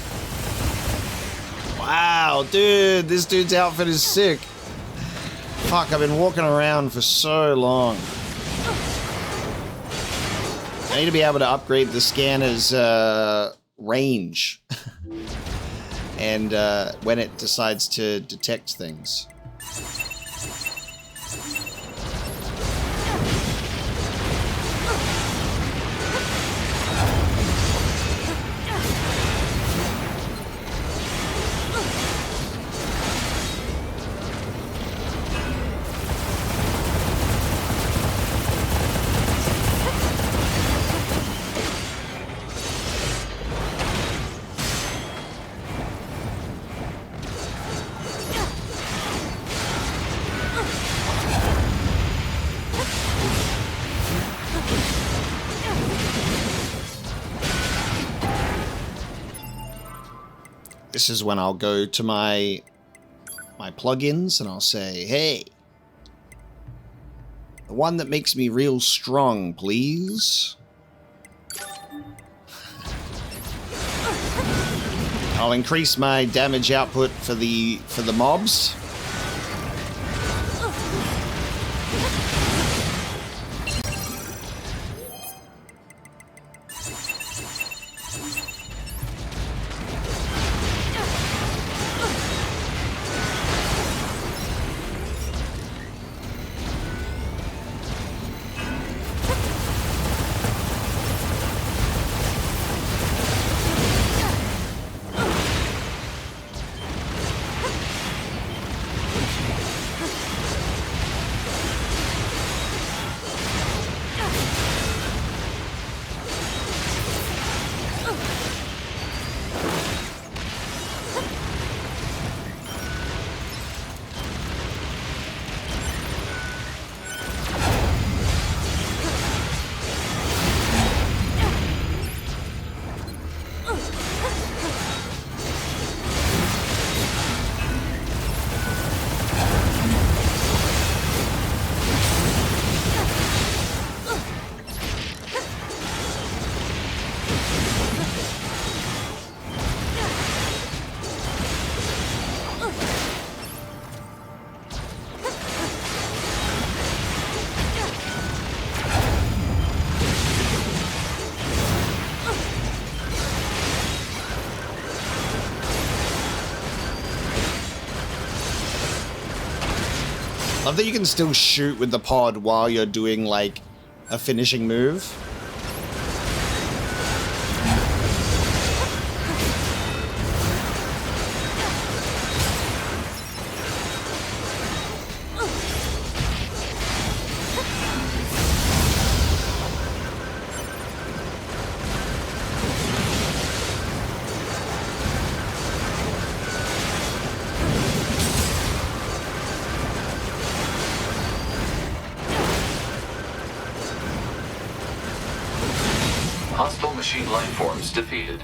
[SPEAKER 1] Wow, dude. This dude's outfit is sick. Fuck, I've been walking around for so long. I need to be able to upgrade the scanner's range. And when it decides to detect things. this is when I'll go to my plugins and I'll say, hey, the one that makes me real strong, please. I'll increase my damage output for the mobs. Love that you can still shoot with the pod while you're doing, like, a finishing move.
[SPEAKER 3] Hostile machine life forms defeated.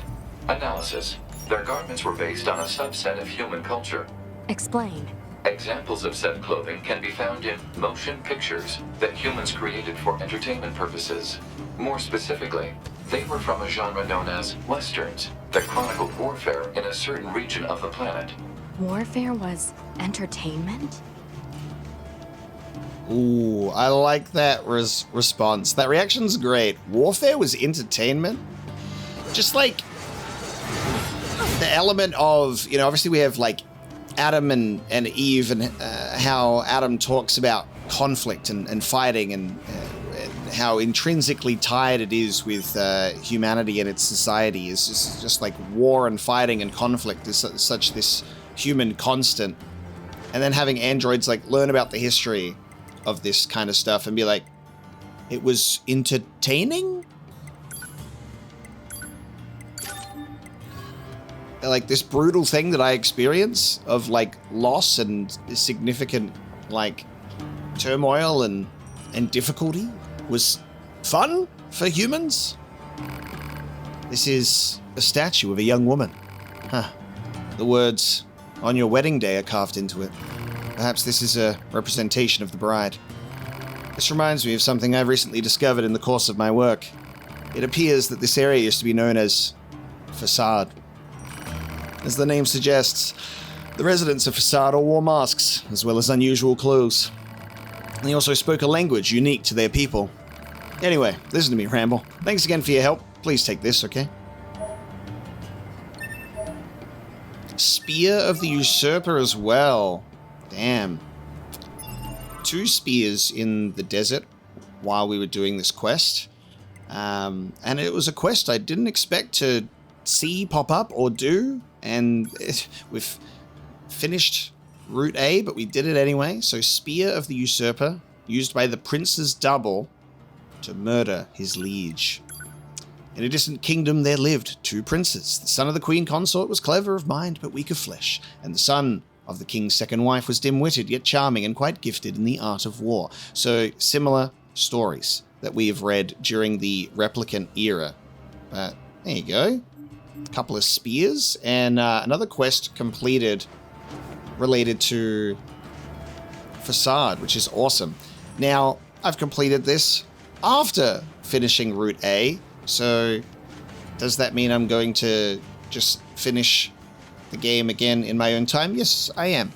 [SPEAKER 3] Analysis. Their garments were based on a subset of human culture.
[SPEAKER 2] Explain.
[SPEAKER 3] Examples of said clothing can be found in motion pictures that humans created for entertainment purposes. More specifically, they were from a genre known as Westerns that chronicled warfare in a certain region of the planet.
[SPEAKER 2] Warfare was entertainment?
[SPEAKER 1] Ooh, I like that response. That reaction's great. Warfare was entertainment? Just like the element of, you know, obviously we have like Adam and Eve and how Adam talks about conflict and fighting and how intrinsically tied it is with humanity and its society. Is just like war and fighting and conflict is such this human constant. And then having androids like learn about the history of this kind of stuff and be like, it was entertaining? Like this brutal thing that I experience of like loss and significant like turmoil and difficulty was fun for humans? This is a statue of a young woman. Huh. The words, "on your wedding day," are carved into it. Perhaps this is a representation of the bride. This reminds me of something I've recently discovered in the course of my work. It appears that this area used to be known as Facade. As the name suggests, the residents of Facade all wore masks, as well as unusual clothes. They also spoke a language unique to their people. Anyway, listen to me ramble. Thanks again for your help. Please take this, okay? Spear of the Usurper as well. Damn. 2 spears in the desert while we were doing this quest. And it was a quest I didn't expect to see pop up or do. And we've finished Route A, but we did it anyway. So Spear of the Usurper, used by the Prince's double to murder his liege. In a distant kingdom there lived 2 princes. The son of the queen consort was clever of mind, but weak of flesh. And the son of the king's second wife was dim-witted, yet charming and quite gifted in the art of war. So similar stories that we have read during the replicant era. But there you go. a couple of spears, and another quest completed related to Facade, which is awesome. Now, I've completed this after finishing Route A, so does that mean I'm going to just finish the game again in my own time? Yes, I am.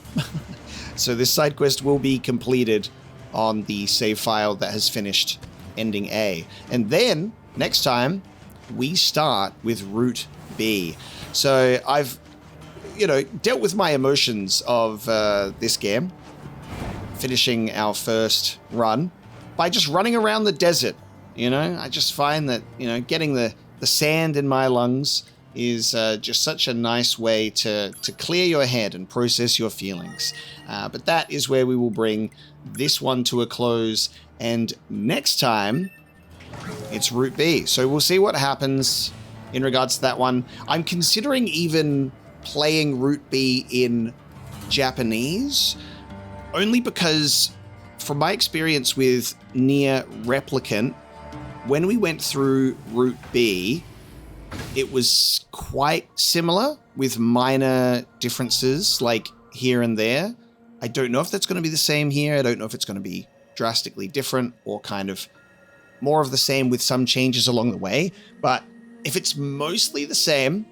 [SPEAKER 1] So this side quest will be completed on the save file that has finished ending A. And then, next time, we start with Route B. So I've, dealt with my emotions of this game, finishing our first run by just running around the desert. I just find that, getting the sand in my lungs is just such a nice way to clear your head and process your feelings. But that is where we will bring this one to a close. And next time, it's Route B. So we'll see what happens in regards to that one. I'm considering even playing Route B in Japanese, only because from my experience with NieR Replicant, when we went through Route B, it was quite similar with minor differences like here and there. I don't know if that's going to be the same here. I don't know if it's going to be drastically different or kind of more of the same with some changes along the way. But if it's mostly the same,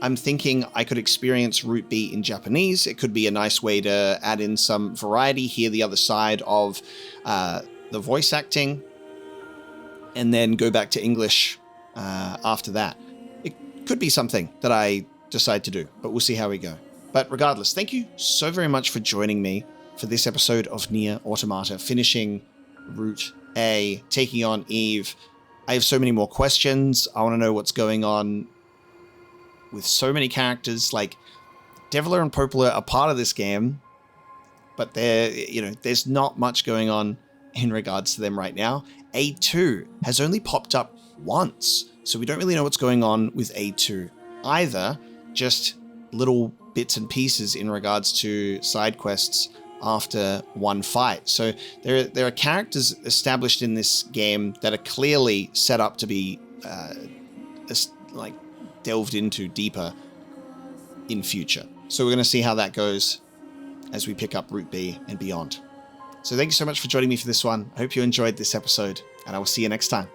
[SPEAKER 1] I'm thinking I could experience Route B in Japanese. It could be a nice way to add in some variety, hear the other side of the voice acting, and then go back to English after that. It could be something that I decide to do, but we'll see how we go. But regardless, thank you so very much for joining me for this episode of NieR Automata, finishing Route A, taking on Eve. I have so many more questions. I want to know what's going on with so many characters. Like, Deviler and Popola are part of this game, but there's not much going on in regards to them right now. A2 has only popped up once, so we don't really know what's going on with A2 either, just little bits and pieces in regards to side quests after one fight. So there are characters established in this game that are clearly set up to be delved into deeper in future. So we're going to see how that goes as we pick up Route B and beyond. So thank you so much for joining me for this one. I hope you enjoyed this episode, and I will see you next time.